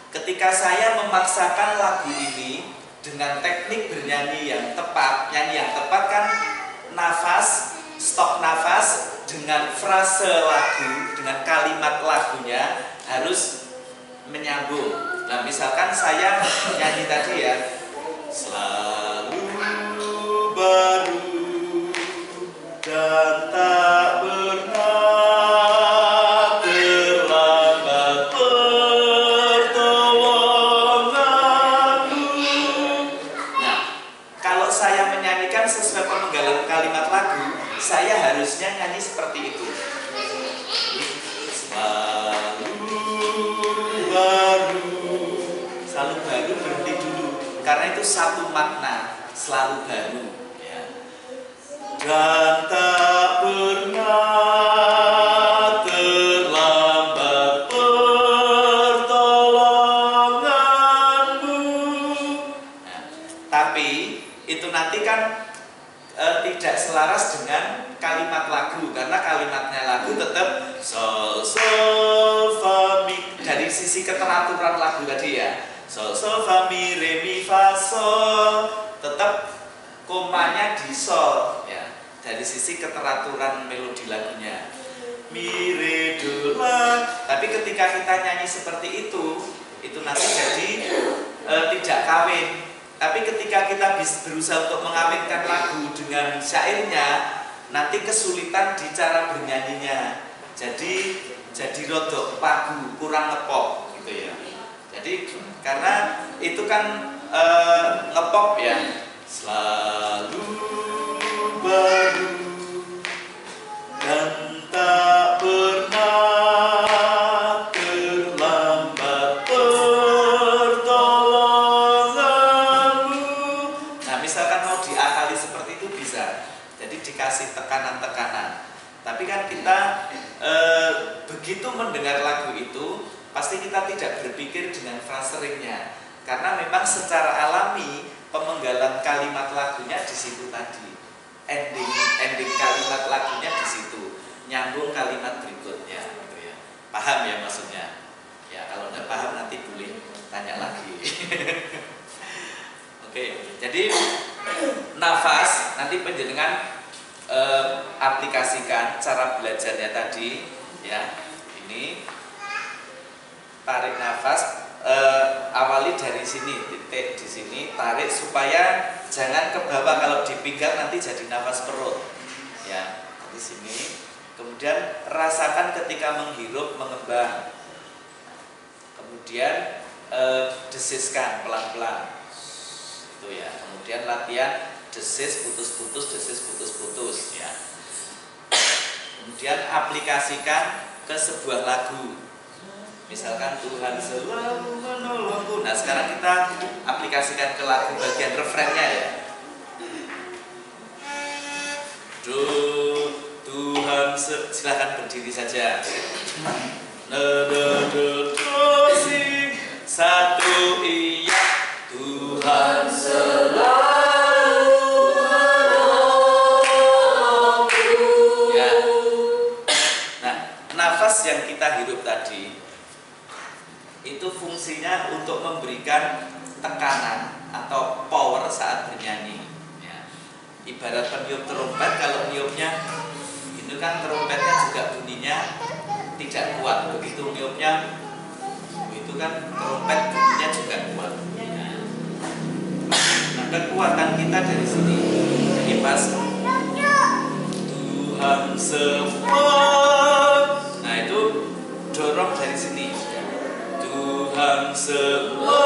Ketika saya memaksakan lagu ini dengan teknik bernyanyi yang tepat, nyanyi yang tepat kan nafas, stop nafas dengan frase lagu, dengan kalimat lagunya harus menyambung. Nah misalkan saya nyanyi tadi ya, selalu baru dan tak pernah terlambat pertolonganmu. Nah, kalau saya menyanyikan sesuai pemenggalan kalimat lagu, saya harusnya nyanyi seperti itu. Selalu baru berhenti dulu, karena itu satu makna, selalu baru ya. Dan tak pernah terlambat pertolonganmu. Nah, tapi itu nanti kan tidak selaras dengan kalimat lagu, karena kalimatnya lagu tetap sol sol fa mi, dari sisi keteraturan lagu tadi ya, sol sol fa mi re mi fa sol, tetap komanya di sol ya, dari sisi keteraturan melodi lagunya mi re do la. Tapi ketika kita nyanyi seperti itu nanti jadi tidak kawin. Tapi ketika kita berusaha untuk mengawinkan lagu dengan syairnya, nanti kesulitan di cara bernyanyinya. Jadi rodok pagu, kurang ngepop gitu ya. Jadi karena itu kan ngepop ya. Selalu baru dan tak pernah terlambat pertolonganmu. Nah misalkan mau diakali seperti itu bisa. Jadi dikasih tekanan-tekanan. Tapi kan kita begitu mendengar lagu itu pasti kita tidak berpikir dengan fraseringnya, karena memang secara alami pemenggalan kalimat lagunya di situ tadi, ending kalimat lagunya di situ, nyambung kalimat berikutnya, gitu ya. Paham ya maksudnya? Ya kalau tidak paham nanti boleh tanya lagi. Oke, jadi nafas nanti penjenengan aplikasikan cara belajarnya tadi ya. Ini tarik nafas, awali dari sini, titik di sini, tarik supaya jangan ke bawah, kalau di pinggang nanti jadi nafas perut ya, di sini. Kemudian rasakan ketika menghirup mengembang, kemudian desiskan pelan-pelan itu ya. Kemudian latihan desis putus-putus, desis putus-putus ya. Kemudian aplikasikan ke sebuah lagu. Misalkan Tuhan selalu menolongku. Nah sekarang kita aplikasikan ke lagu bagian refrennya ya. Tuhan silakan berdiri saja. Satu iya, Tuhan selalu menolongku ya. Nah nafas yang kita hirup tadi itu fungsinya untuk memberikan tekanan atau power saat bernyanyi ya. Ibarat peniup trompet, kalau niupnya itu kan trompetnya juga bunyinya tidak kuat, begitu niupnya itu kan trompet bunyinya juga kuat. kita dari sini. Jadi pas Tuhan semua, nah itu dorong dari sini. Tuhan semua,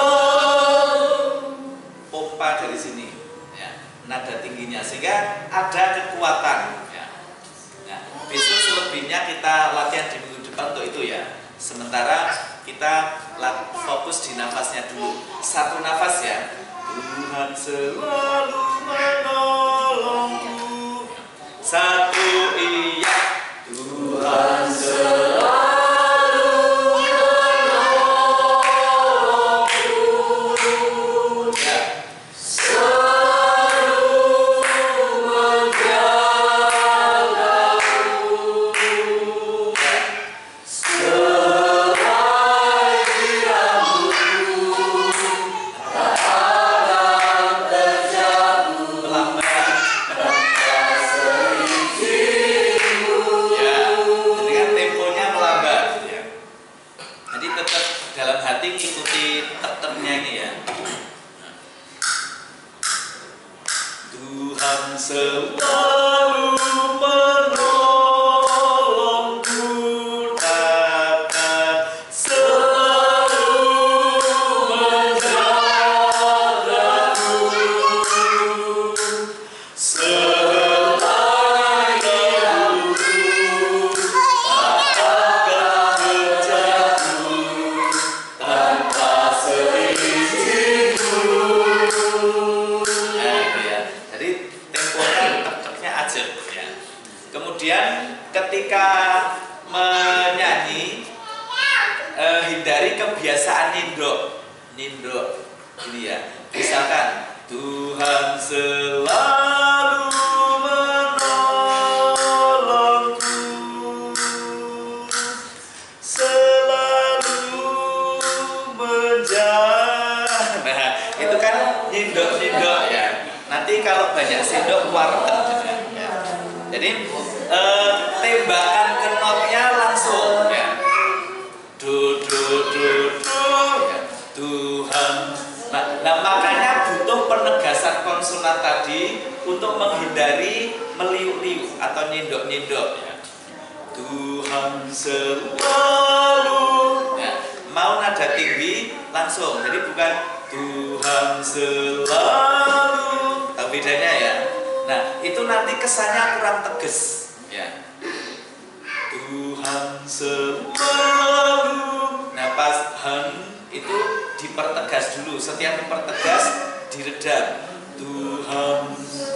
pompa dari sini, ya, nada tingginya sehingga ada kekuatan. Ya. Nah, besok selebihnya kita latihan di minggu depan untuk itu ya. Sementara kita fokus di nafasnya dulu. Satu nafas ya. Tuhan selalu menolongku. Satu iya. Tuhan selalu menolongku. Ya. Selalu menjagaku. Selai rambutku tak ada terjatuh. Melambat. Ya, jadi kan temponya melambat ya. Jadi tetap dalam hati ikuti tetapnya ini ya. Tuhan selalu menolongku, takkan selalu menjagaku. Selai rambutku tak akan terjatuh tanpa seizinku. Nah, itu ya. Jadi temponya tetapnya aja ya. Kemudian ketika menyanyi hindari kebiasaan nindok ini ya. Misalkan Tuhan selalu menolongku, selalu menjaga. Nah, itu kan nindok ya. Nanti kalau banyak sendok warteg juga ya. Jadi tembakan ke notnya langsung ya. Du ya. Tuhan. Nah, makanya butuh penegasan konsonan tadi untuk menghindari meliuk-liuk atau nyendok-nyendok ya. Tuhan selalu ya. Mau nada tinggi langsung. Jadi bukan Tuhan selalu. Tahu bedanya ya? Nah, itu nanti kesannya kurang tegas ya. Tuhan selalu. Nah, pas itu dipertegas dulu. Setiap dipertegas diredam. Tuhan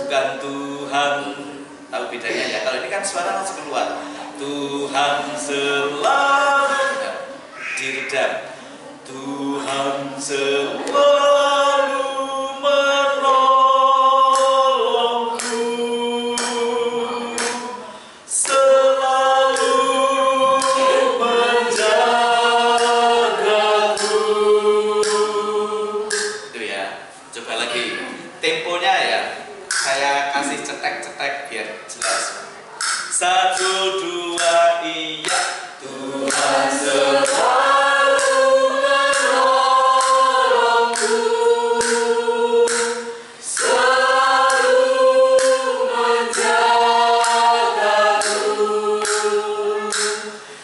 bukan Tuhan. Tahu bedanya ya? Kalau ini kan suara langsung keluar. Tuhan selalu ya. Diredam. Tuhan selalu menolongku, selalu menjagaku. Itu ya. Coba lagi temponya ya. Saya kasih cetek-cetek biar jelas. 1, 2, iya. Tuhan selalu menolongku, selalu menjagaku.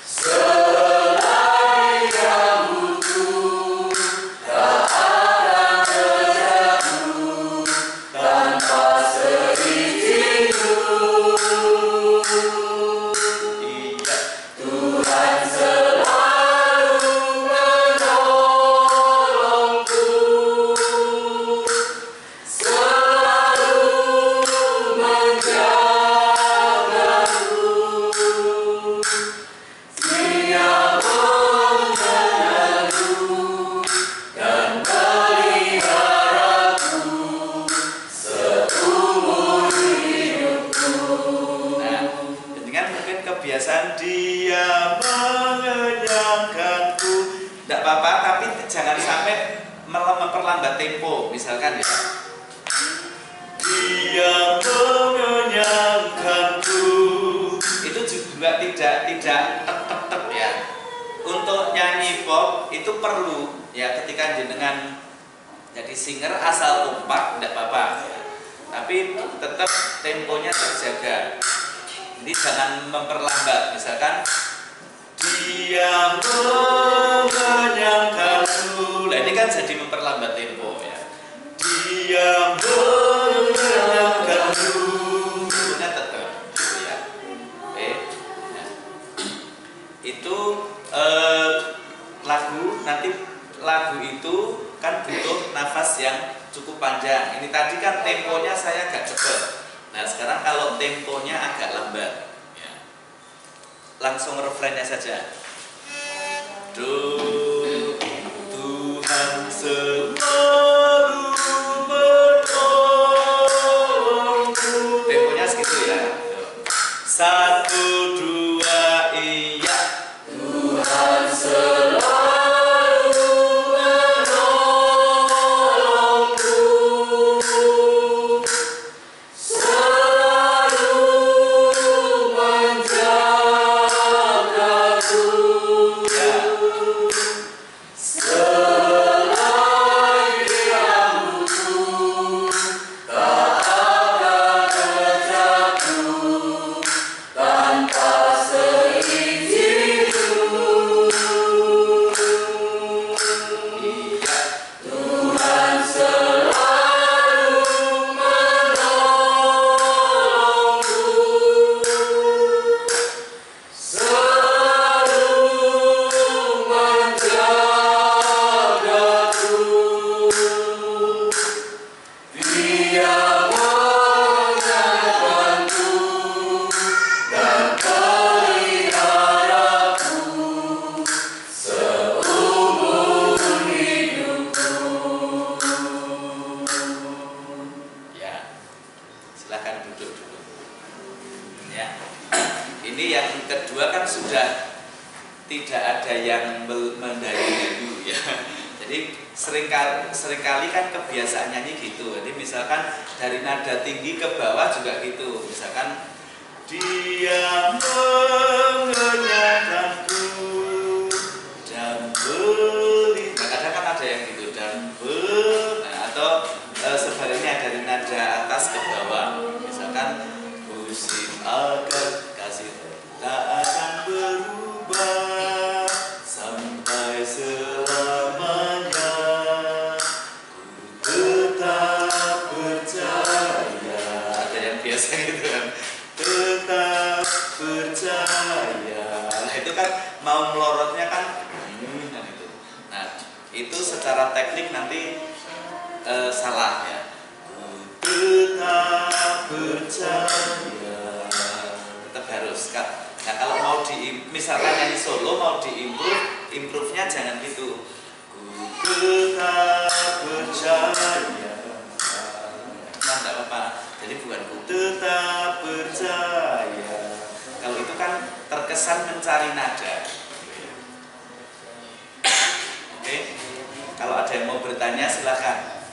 Selai rambutku tak akan terjatuh tanpa seizinku. Iya. Tuhan selalu menolongku, selalu menjagaku. Dia mengenalku dan meliharaku seumur hidupku. Nah, dengan mungkin kebiasaan dia mengenyangkanku, tidak apa-apa, tapi jangan sampai memperlambat tempo. Misalkan ya, dia mengenyangkanku, itu juga tidak tetap ya. Untuk nyanyi pop itu perlu ya, ketika jenengan jadi singer asal kompak tidak apa-apa ya. tapi tetap temponya terjaga. Ini jangan memperlambat. Misalkan dia mengenyangkanku. Nah ini kan jadi memperlambat tempo ya. Dia mengenyangkanku. Temponya tetap gitu ya. Oke. Nah, itu lagu itu kan butuh nafas yang cukup panjang. Ini tadi kan temponya saya agak cepat. Nah sekarang kalau temponya agak lambat ya. Langsung refrennya saja. Duh, Tuhan selalu menolongku. Temponya segitu ya. 1, 2, iya. Tuhan selalu seringkali kan kebiasaan nyanyi gitu. Jadi misalkan dari nada tinggi ke bawah juga gitu. Misalkan dia mengenyangkanku dan beli. Nah, kadang kan ada yang gitu dan atau sebaliknya dari nada atas ke bawah. Misalkan musim akan kasih tak akan berubah sampai selamanya. Biasa gitu kan, tetap percaya. Nah itu kan mau melorotnya kan itu. Nah itu secara teknik nanti salah ya. Tetap percaya, tetap harus kan. Nah kalau mau misalkan nyanyi solo mau improve-nya jangan gitu. Ku tetap percaya. Nah enggak apa-apa. Jadi bukan ku tetap percaya. Kalau itu kan terkesan mencari nada. Oke. Kalau ada yang mau bertanya silakan.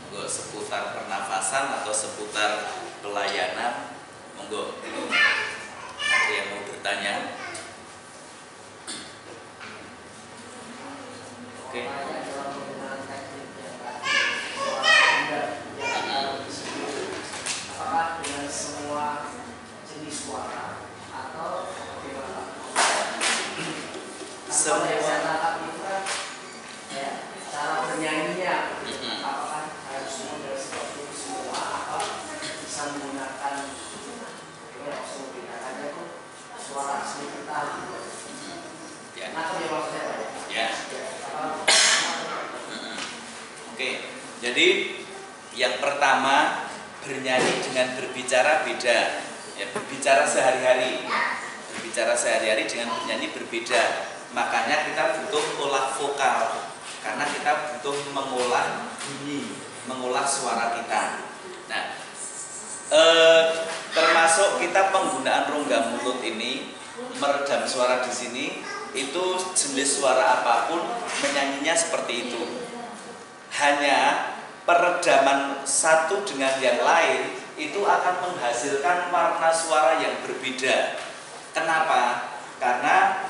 Monggo seputar pernafasan atau seputar pelayanan. Monggo. Ada yang mau bertanya? Oke. Dengan semua jenis suara atau bagaimana? Semua yang saya tangkap itu kan ya, cara bernyanyinya apakah harus model seperti itu semua atau bisa menggunakan itu suara asli kita ya. Nah itu yang maksudnya Pak Ya. Oke, jadi yang pertama bernyanyi dengan berbicara beda ya, berbicara sehari-hari dengan bernyanyi berbeda. Makanya kita butuh olah vokal karena kita butuh mengolah bunyi, mengolah suara kita. Nah termasuk kita penggunaan rongga mulut ini meredam suara di sini, itu jenis suara apapun menyanyinya seperti itu. Hanya peredaman satu dengan yang lain itu akan menghasilkan warna suara yang berbeda. Kenapa? Karena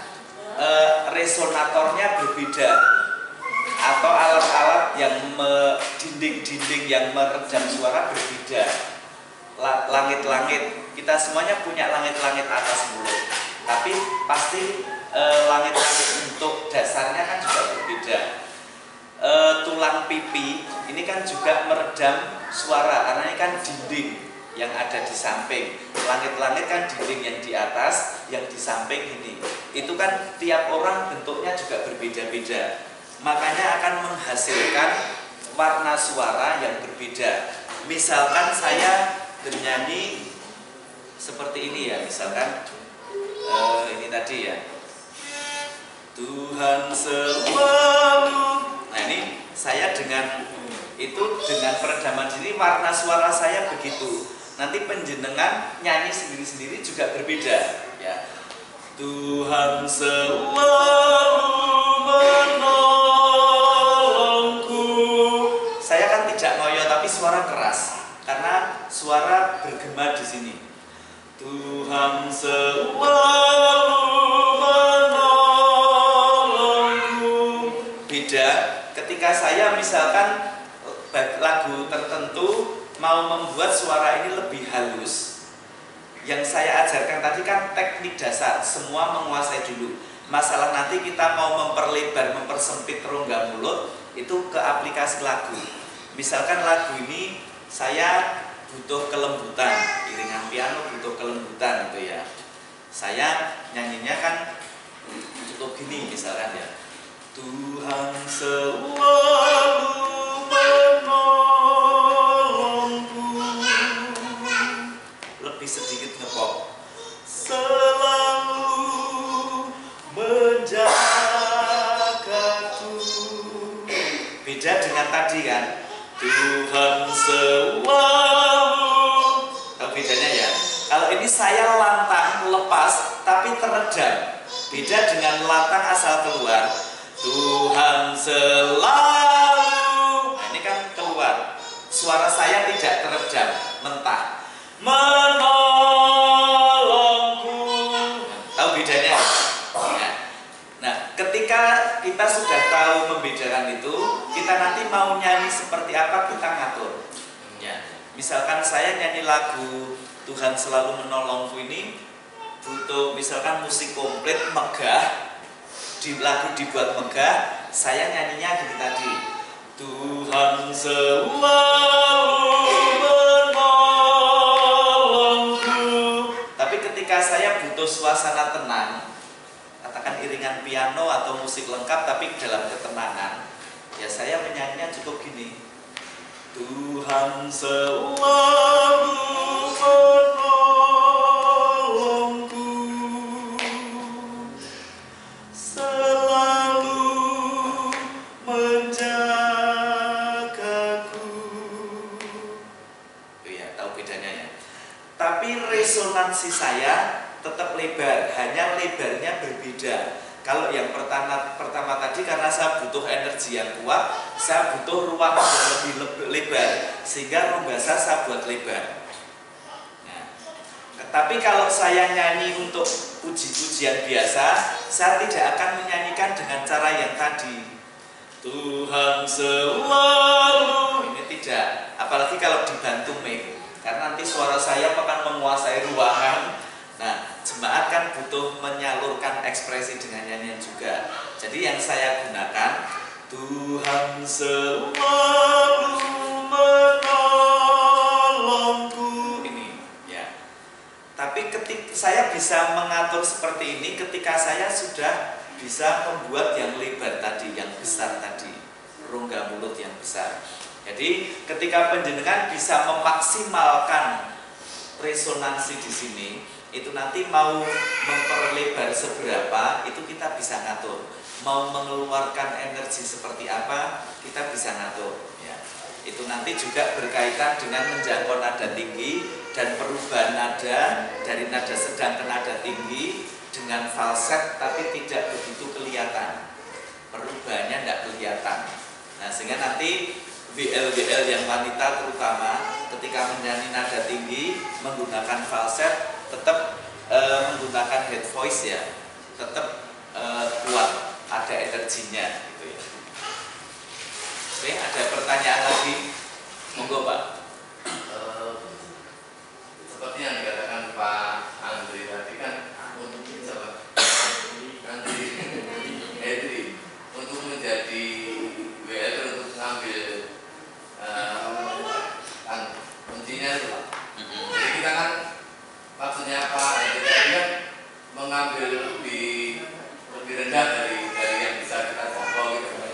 resonatornya berbeda. atau alat-alat yang dinding-dinding yang meredam suara berbeda. Langit-langit, kita semuanya punya langit-langit atas mulut, tapi pasti langit-langit untuk dasarnya kan juga berbeda. Tulang pipi ini kan juga meredam suara karena ini kan dinding yang ada di samping. Langit-langit kan dinding yang di atas, yang di samping ini. Itu kan tiap orang bentuknya juga berbeda-beda. Makanya akan menghasilkan warna suara yang berbeda. Misalkan saya bernyanyi seperti ini ya, misalkan ini tadi ya. Tuhan selalu. Nah ini saya dengan itu dengan peredaman diri warna suara saya begitu. Nanti penjenengan nyanyi sendiri-sendiri juga berbeda ya. Tuhan selalu menolongku. Saya kan tidak ngoyo tapi suara keras karena suara bergema di sini. Tuhan selalu menolongku. Beda ketika saya misalkan lagu tertentu mau membuat suara ini lebih halus. Yang saya ajarkan tadi kan teknik dasar, semua menguasai dulu. Masalah nanti kita mau memperlebar, mempersempit rongga mulut, itu ke aplikasi lagu. Misalkan lagu ini saya butuh kelembutan, iringan piano butuh kelembutan gitu ya. Saya nyanyinya kan cukup gini misalkan ya. Tuhan selalu menolongku. Lebih sedikit ngepop. Selalu menjagaku. Beda dengan tadi kan. Tuhan selalu. Tahu bedanya ya? Kalau ini saya lantang, lepas, tapi teredam. Beda dengan lantang asal keluar. Tuhan selalu. Nah, ini kan keluar. Suara saya tidak teredam, mentah. Menolongku. Tahu bedanya? Nah, ketika kita sudah tahu membedakan itu, kita nanti mau nyanyi seperti apa kita ngatur. Ya. Misalkan saya nyanyi lagu Tuhan selalu menolongku ini butuh misalkan musik komplit megah. Di lagu dibuat megah, saya nyanyinya gini tadi. Tuhan selalu menolongku. Tapi ketika saya butuh suasana tenang, katakan iringan piano atau musik lengkap tapi dalam ketenangan, ya saya menyanyinya cukup gini. Tuhan selalu menolongku. Tapi resonansi saya tetap lebar, hanya lebarnya berbeda. Kalau yang pertama tadi karena saya butuh energi yang kuat, saya butuh ruang yang lebih lebar, sehingga rongga saya buat lebar. Nah, tapi kalau saya nyanyi untuk puji-pujian biasa, saya tidak akan menyanyikan dengan cara yang tadi. Tuhan selalu, ini tidak. Apalagi kalau dibantu mic. Karena nanti suara saya akan menguasai ruangan. Nah, jemaat kan butuh menyalurkan ekspresi dengan nyanyian juga. Jadi yang saya gunakan, Tuhan selalu menolongku. Ini ya. Tapi ketika saya bisa mengatur seperti ini ketika saya sudah bisa membuat yang lebar tadi, yang besar tadi, rongga mulut yang besar. Jadi ketika penjenengan bisa memaksimalkan resonansi di sini, itu nanti mau memperlebar seberapa, itu kita bisa ngatur. Mau mengeluarkan energi seperti apa, kita bisa ngatur. Ya. Itu nanti juga berkaitan dengan menjangkau nada tinggi dan perubahan nada dari nada sedang ke nada tinggi dengan falset, tapi tidak begitu kelihatan. Perubahannya tidak kelihatan. Nah, sehingga nanti WL yang wanita terutama ketika menyanyi nada tinggi menggunakan falset tetap menggunakan head voice ya, tetap kuat, ada energinya gitu ya. Oke, ada pertanyaan lagi? Monggo Pak. Seperti yang dikatakan Pak Andri tadi kan untuk Andri untuk menjadi WL untuk mengambil kuncinya itu Pak. Jadi kita kan maksudnya Pak Andri tadi kan mengambil lebih rendah dari yang bisa kita jangkau gitu Pak.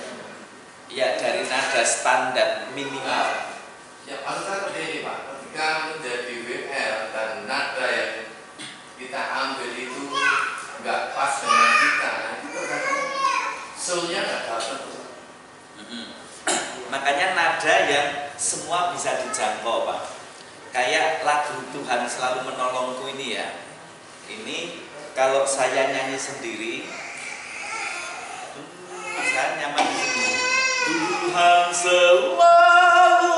Ya, dari nada standar minimal. Ya, maksud saya seperti ini Pak, ketika menjadi WL dan nada yang kita ambil itu nggak pas dengan kita, itu terkadang soul-nya nggak dapat. Makanya nada yang semua bisa dijangkau Pak. Kayak lagu Tuhan Selalu Menolongku ini ya. Ini kalau saya nyanyi sendiri, saya nyaman di sini. Tuhan selalu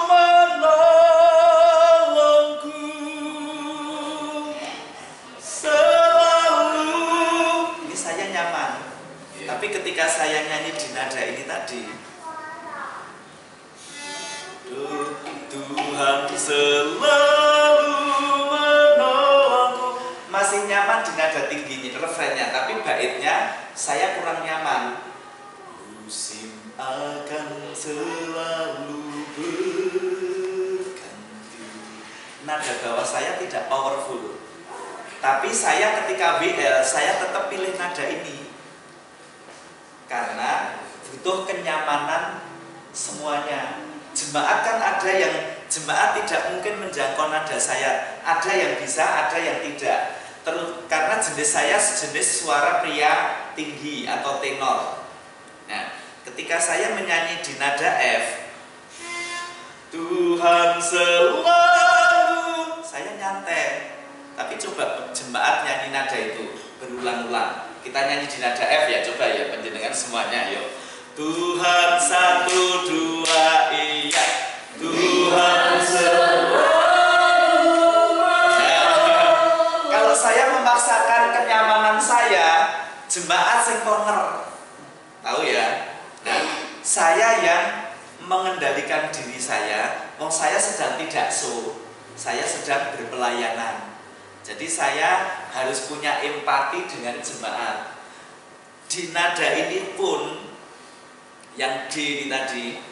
menolongku, selalu. Ini saya nyaman. Tapi ketika saya nyanyi di nada ini tadi, Tuhan selalu menolongku, masih nyaman di nada tinggi refrennya, tapi baitnya saya kurang nyaman. Musim akan selalu berganti. Nada bawah saya tidak powerful, tapi saya ketika WL saya tetap pilih nada ini karena butuh kenyamanan semuanya. Jemaat kan ada yang jemaat tidak mungkin menjangkau nada saya, ada yang bisa, ada yang tidak. Terus karena jenis saya sejenis suara pria tinggi atau tenor. Nah, ketika saya menyanyi di nada F, Tuhan selalu, saya nyantai. Tapi coba jemaat nyanyi nada itu berulang-ulang. Kita nyanyi di nada F ya, coba ya penjenengan semuanya, yuk. Tuhan 1, 2, iya. Tuhan selalu. Nah, kalau saya memaksakan kenyamanan saya, jemaat sing corner. Tahu ya? Nah, saya yang mengendalikan diri saya, saya sedang tidak show, saya sedang berpelayanan. Jadi saya harus punya empati dengan jemaat. Di nada ini pun, yang D ini tadi,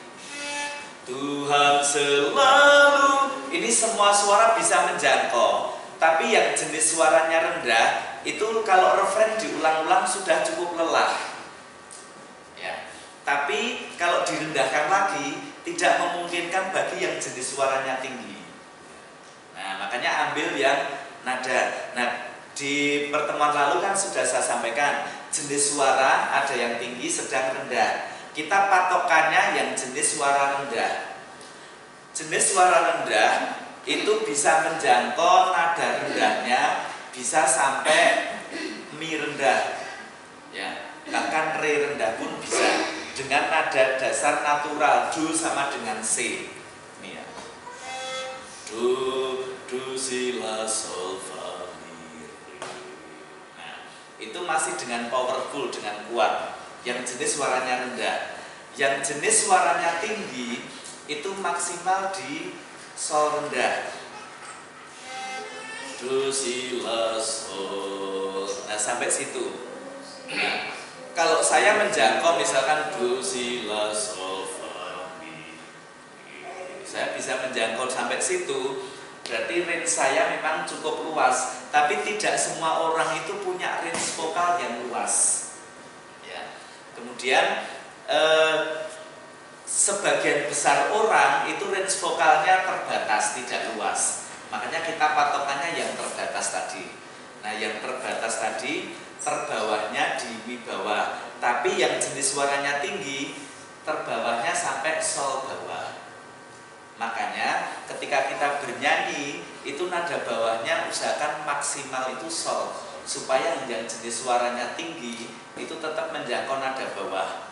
Tuhan selalu, ini semua suara bisa menjangkau. Tapi yang jenis suaranya rendah, itu kalau refren diulang-ulang sudah cukup lelah. Tapi kalau direndahkan lagi tidak memungkinkan bagi yang jenis suaranya tinggi. Nah, makanya ambil yang nada. Nah, di pertemuan lalu kan sudah saya sampaikan jenis suara ada yang tinggi, sedang, rendah. Kita patokannya yang jenis suara rendah. Jenis suara rendah itu bisa menjangkau nada rendahnya bisa sampai mi rendah. Ya, bahkan re rendah pun bisa. Dengan nada dasar natural do sama dengan C. Nih ya. Do si la sol fa mi re. Nah, itu masih dengan powerful, dengan kuat. Yang jenis suaranya rendah. Yang jenis suaranya tinggi itu maksimal di sol rendah. Do si la sol. Nah, sampai situ. Nah, kalau saya menjangkau misalkan do si la sol fa mi, saya bisa menjangkau sampai situ, berarti range saya memang cukup luas. Tapi tidak semua orang itu punya range vokal yang luas. Ya. Kemudian sebagian besar orang itu range vokalnya terbatas, tidak luas. Makanya kita patokannya yang terbatas tadi. Nah, yang terbatas tadi terbawahnya di wibawa, tapi yang jenis suaranya tinggi terbawahnya sampai sol bawah. Makanya ketika kita bernyanyi itu nada bawahnya usahakan maksimal itu sol, supaya yang jenis suaranya tinggi itu tetap menjangkau nada bawah.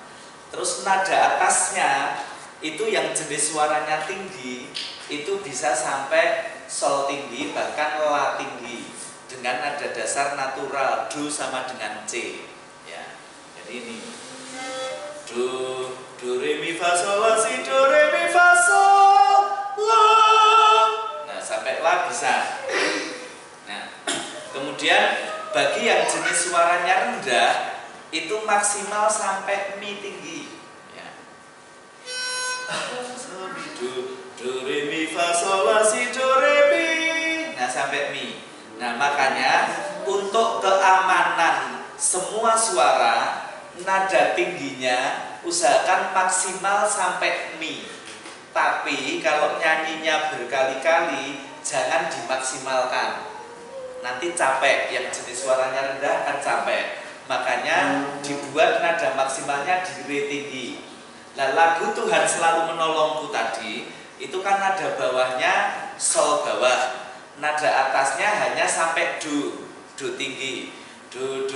Terus nada atasnya itu yang jenis suaranya tinggi itu bisa sampai sol tinggi, bahkan la tinggi dengan nada dasar natural do sama dengan C. Ya, jadi ini do do re mi fa sol la si do re mi fa sol la. Nah, sampai la bisa. Nah, kemudian bagi yang jenis suaranya rendah itu maksimal sampai mi tinggi. Ya. Do re mi fa sol la si do re mi. Nah, sampai mi. Nah, makanya untuk keamanan semua suara, nada tingginya usahakan maksimal sampai mi. Tapi kalau nyanyinya berkali-kali jangan dimaksimalkan. Nanti capek, yang jenis suaranya rendah akan capek. Makanya dibuat nada maksimalnya di re tinggi. Nah, lagu Tuhan Selalu Menolongku tadi itu kan nada bawahnya sol bawah. Nada atasnya hanya sampai do tinggi, do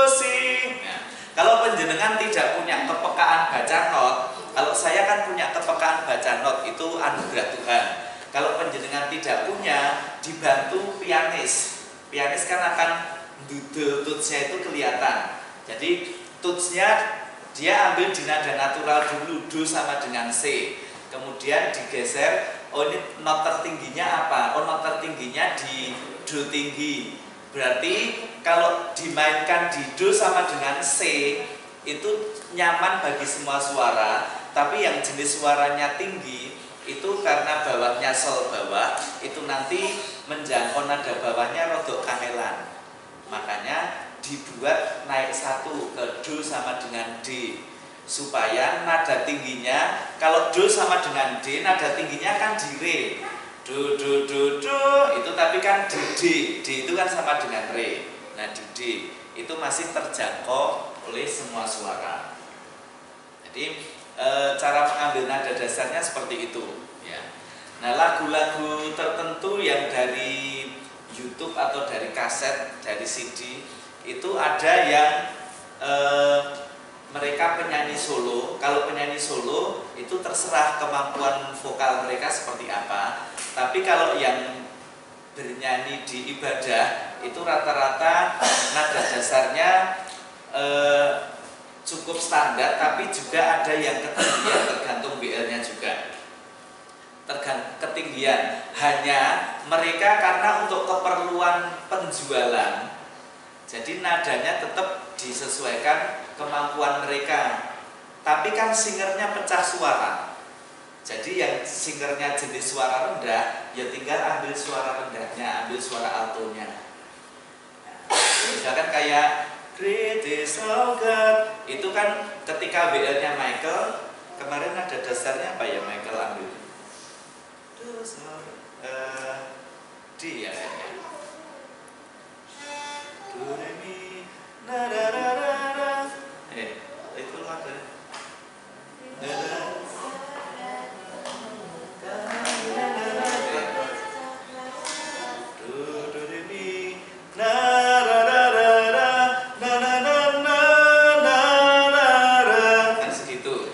si. Nah, kalau penjenengan tidak punya kepekaan baca not, kalau saya kan punya kepekaan baca not, itu anugerah Tuhan. Kalau penjenengan tidak punya, dibantu pianis. Pianis kan akan dudel tutsnya itu kelihatan. Jadi tutsnya dia ambil di nada natural dulu, do sama dengan C. Kemudian digeser, oh ini not tertingginya apa? Oh, not tertingginya di do tinggi. Berarti kalau dimainkan di do sama dengan C itu nyaman bagi semua suara. Tapi yang jenis suaranya tinggi itu karena bawahnya sol bawah, itu nanti menjangkau nada bawahnya rodok kangelan. Makanya dibuat naik satu ke do sama dengan D, supaya nada tingginya, kalau do sama dengan D, nada tingginya kan di re, do itu, tapi kan di D itu kan sama dengan re. Nah, di D itu masih terjangkau oleh semua suara. Jadi cara mengambil nada dasarnya seperti itu ya. Nah, lagu-lagu tertentu yang dari YouTube atau dari kaset, dari CD itu ada yang mereka penyanyi solo. Kalau penyanyi solo itu terserah kemampuan vokal mereka seperti apa. Tapi kalau yang bernyanyi di ibadah itu rata-rata nada dasarnya cukup standar, tapi juga ada yang ketinggian, tergantung BL-nya juga. Ketinggian hanya mereka karena untuk keperluan penjualan, jadi nadanya tetap disesuaikan kemampuan mereka. Tapi kan singernya pecah suara, jadi yang singernya jenis suara rendah, ya tinggal ambil suara rendahnya, ambil suara altonya. Misalkan kayak Great is our God, itu kan ketika BL-nya Michael, kemarin nada dasarnya apa ya Michael ambil? D ya kayaknya. Do re mi na ra ra ra ra. Itu lagu. Do re mi na ra ra ra ra na na na na na ra. Kan segitu.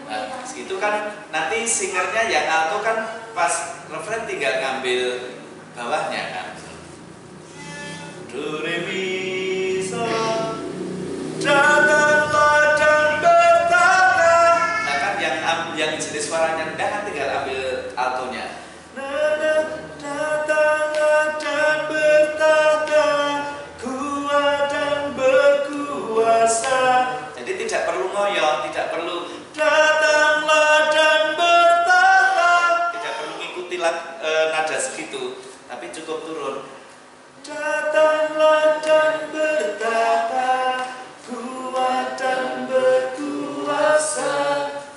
Nah, segitu kan nanti singernya yang alto kan pas referen tinggal ngambil bawahnya kan. Do re mi sol, datanglah dan bertata. Nah kan yang jenis suaranya rendah kan tinggal ambil altonya. Datanglah dan bertata, kuat dan berkuasa. Jadi tidak perlu ngoyo, tidak perlu datanglah dan nada segitu, tapi cukup turun. Datanglah dan bertata, kuat dan berkuasa.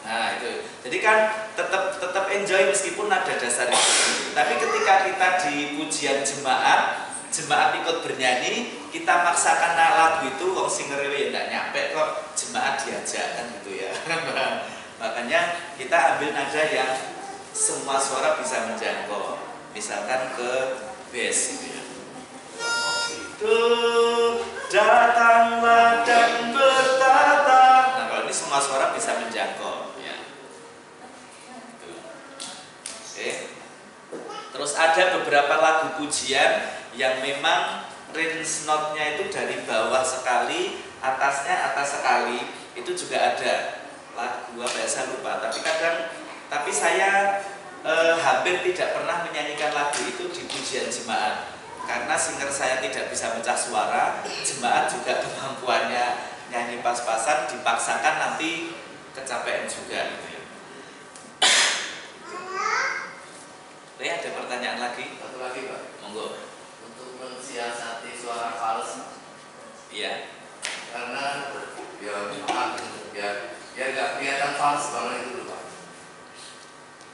Nah itu, jadi kan tetap enjoy meskipun nada dasar itu. Tapi ketika kita di pujian jemaat ikut bernyanyi, kita maksakan lagu itu, wong singerewe ya nggak nyampe kok, jemaat diajak kan gitu ya. Makanya kita ambil nada yang semua suara bisa menjangkau, misalkan ke bass gitu ya. Datanglah dan bertata. Nah kalau ini semua suara bisa menjangkau ya. Oke. Terus ada beberapa lagu pujian yang memang range note-nya itu dari bawah sekali, atasnya atas sekali, itu juga ada lagu apa ya saya lupa, tapi saya hampir tidak pernah menyanyikan lagu itu di pujian jemaat karena singer saya tidak bisa pecah suara, jemaat juga kemampuannya nyanyi pas-pasan, dipaksakan nanti kecapean juga gitu ya. Ada pertanyaan lagi? Satu lagi Pak, Monggo. untuk mensiasati suara fals. Iya. Karena ya nggak kelihatan fals banget itu Pak.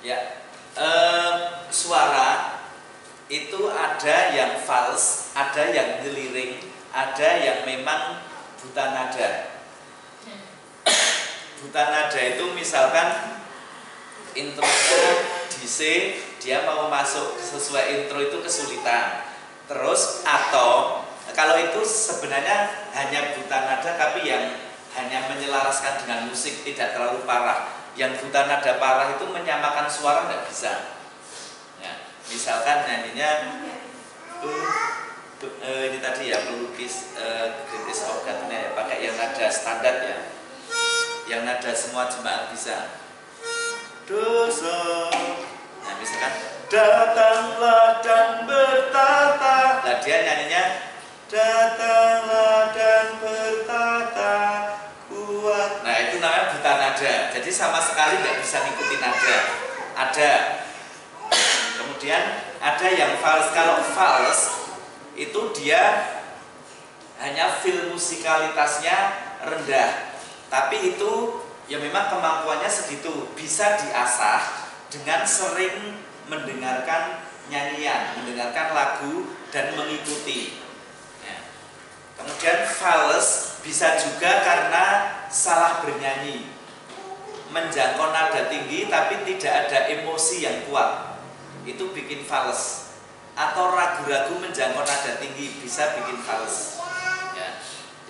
Ya, suara itu ada yang fals, ada yang ngeliring, ada yang memang buta nada. Buta nada itu misalkan intronya di C, dia mau masuk sesuai intro itu kesulitan. Terus atau kalau itu sebenarnya hanya buta nada tapi yang hanya menyelaraskan dengan musik, tidak terlalu parah. Yang buta nada parah itu menyamakan suara nggak bisa. Ya, misalkan nyanyinya ini tadi ya pelukis Greatest Organ ya, pakai yang nada standar ya, yang nada semua jemaat bisa. Dosa. Nah misalkan datanglah dan bertata. Nah dia nyanyinya datanglah dan bertata kuat. Nah itu namanya buta nada. Jadi sama sekali nggak bisa ngikutin nada. Ada. Kemudian ada yang fals. Kalau fals itu dia hanya feel musikalitasnya rendah. Tapi itu ya memang kemampuannya segitu. Bisa diasah dengan sering mendengarkan nyanyian, mendengarkan lagu dan mengikuti. Kemudian fals bisa juga karena salah bernyanyi, menjangkau nada tinggi tapi tidak ada emosi yang kuat, itu bikin fals. Atau ragu-ragu menjangkau nada tinggi bisa bikin fals. Ya.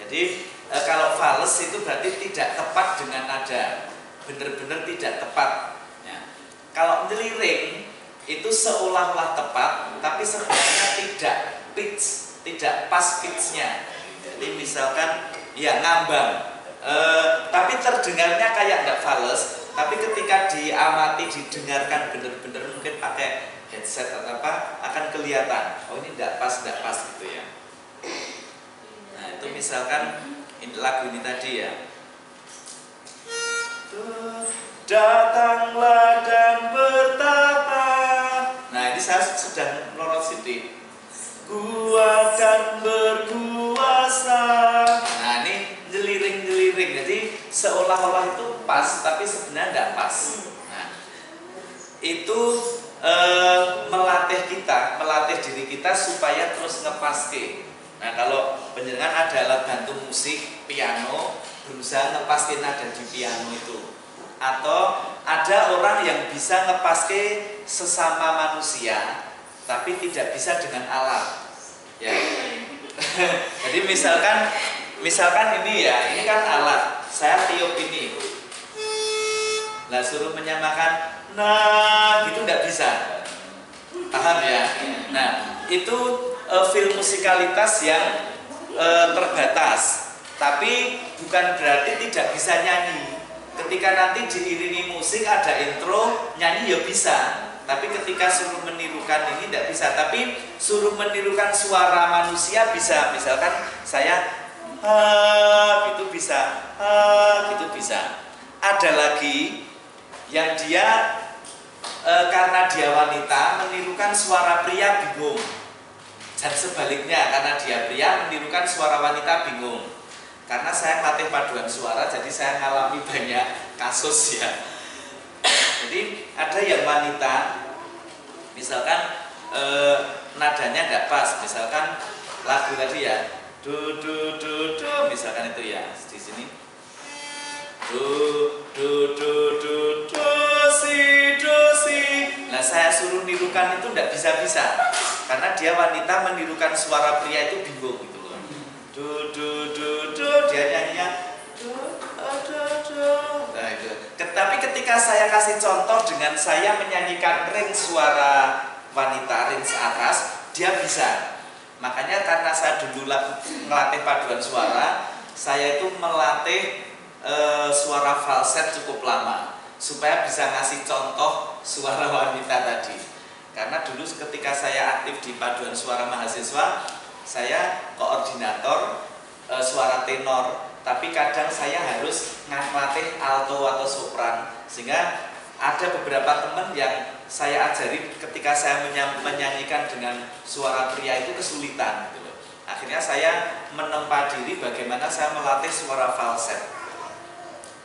Jadi kalau fals itu berarti tidak tepat dengan nada, benar-benar tidak tepat. Ya. Kalau ngeliring itu seolah-olah tepat, tapi sebenarnya tidak pitch, tidak pas pitchnya. Jadi misalkan ya ngambang, tapi terdengarnya kayak nggak fals, tapi ketika diamati, didengarkan benar-benar mungkin pakai headset atau apa akan kelihatan. Oh ini nggak pas gitu ya. Nah itu misalkan lagu ini tadi ya. Datanglah dan bertata. Nah ini saya sudah melorot sedikit. Kuat dan berkuasa. Nah ini jeliring. Jadi seolah-olah itu pas, tapi sebenarnya tidak pas. Nah itu melatih diri kita supaya terus ngepaske. Nah kalau penjenengan ada alat bantu musik, piano, berusaha ngepaske nada di piano itu. Atau ada orang yang bisa ngepaske sesama manusia tapi tidak bisa dengan alat ya. Jadi misalkan ini ya, ini kan alat, saya tiup ini, lah suruh menyamakan nah gitu nggak bisa, paham ya. Nah itu feel musikalitas yang terbatas, tapi bukan berarti tidak bisa nyanyi. Ketika nanti diiringi musik ada intro, nyanyi ya bisa. Tapi ketika suruh menirukan ini tidak bisa. Tapi suruh menirukan suara manusia bisa. Misalkan saya gitu bisa, gitu bisa. Ada lagi yang dia karena dia wanita menirukan suara pria bingung. Dan sebaliknya karena dia pria menirukan suara wanita bingung. Karena saya latih paduan suara, jadi saya ngalami banyak kasus ya. Jadi ada yang wanita, misalkan nadanya nggak pas, misalkan lagu tadi ya, do, misalkan itu ya di sini, do, si. Nah saya suruh nirukan itu nggak bisa, karena dia wanita menirukan suara pria itu bingung gitu loh. Do, dia nyanyinya do. Nah itu. Tapi ketika saya kasih contoh dengan saya menyanyikan range suara wanita, range atas, dia bisa. Makanya karena saya dulu ngelatih paduan suara, saya itu melatih suara falset cukup lama supaya bisa ngasih contoh suara wanita tadi. Karena dulu ketika saya aktif di Paduan Suara Mahasiswa, saya koordinator suara tenor, tapi kadang saya harus ngelatih alto atau sopran, sehingga ada beberapa teman yang saya ajari ketika saya menyanyikan dengan suara pria itu kesulitan gitu loh. Akhirnya saya menempa diri bagaimana saya melatih suara falset.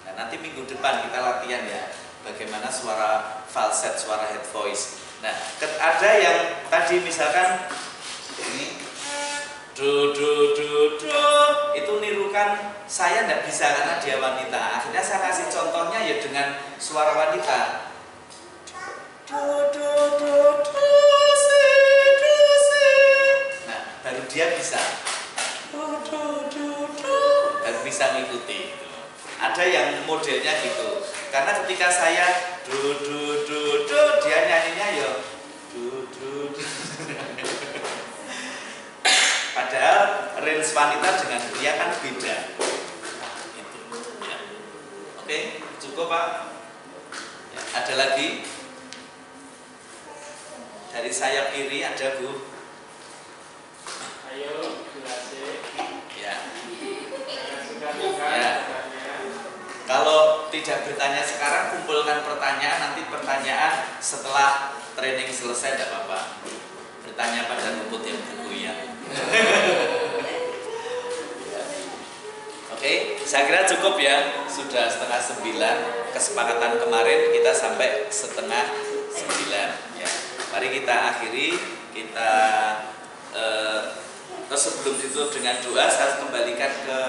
Nah, nanti minggu depan kita latihan ya bagaimana suara falset, suara head voice. Nah, ada yang tadi misalkan ini do do do do, itu nirukan saya tidak bisa karena dia wanita. Akhirnya saya kasih contohnya ya dengan suara wanita. Do do do do si do si. Nah, baru dia bisa. Do do do do, baru bisa ngikuti. Ada yang modelnya gitu. Karena ketika saya do do do do, dia nyanyinya ya do do do. Padahal range wanita dengan pria kan beda. Itu. Ya. Oke, cukup Pak. Ya, ada lagi? Dari sayap kiri ada Bu. Ayo, jelasin. Ya. Ya. Kalau tidak bertanya sekarang, kumpulkan pertanyaan. Nanti pertanyaan setelah training selesai tidak apa-apa. Bertanya pada rumput yang buku ya. Oke, saya kira cukup ya. Sudah 8:30. Kesepakatan kemarin kita sampai 8:30 ya. Mari kita akhiri. Kita sebelum itu dengan doa saya kembalikan ke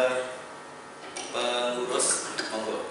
pengurus. Monggo.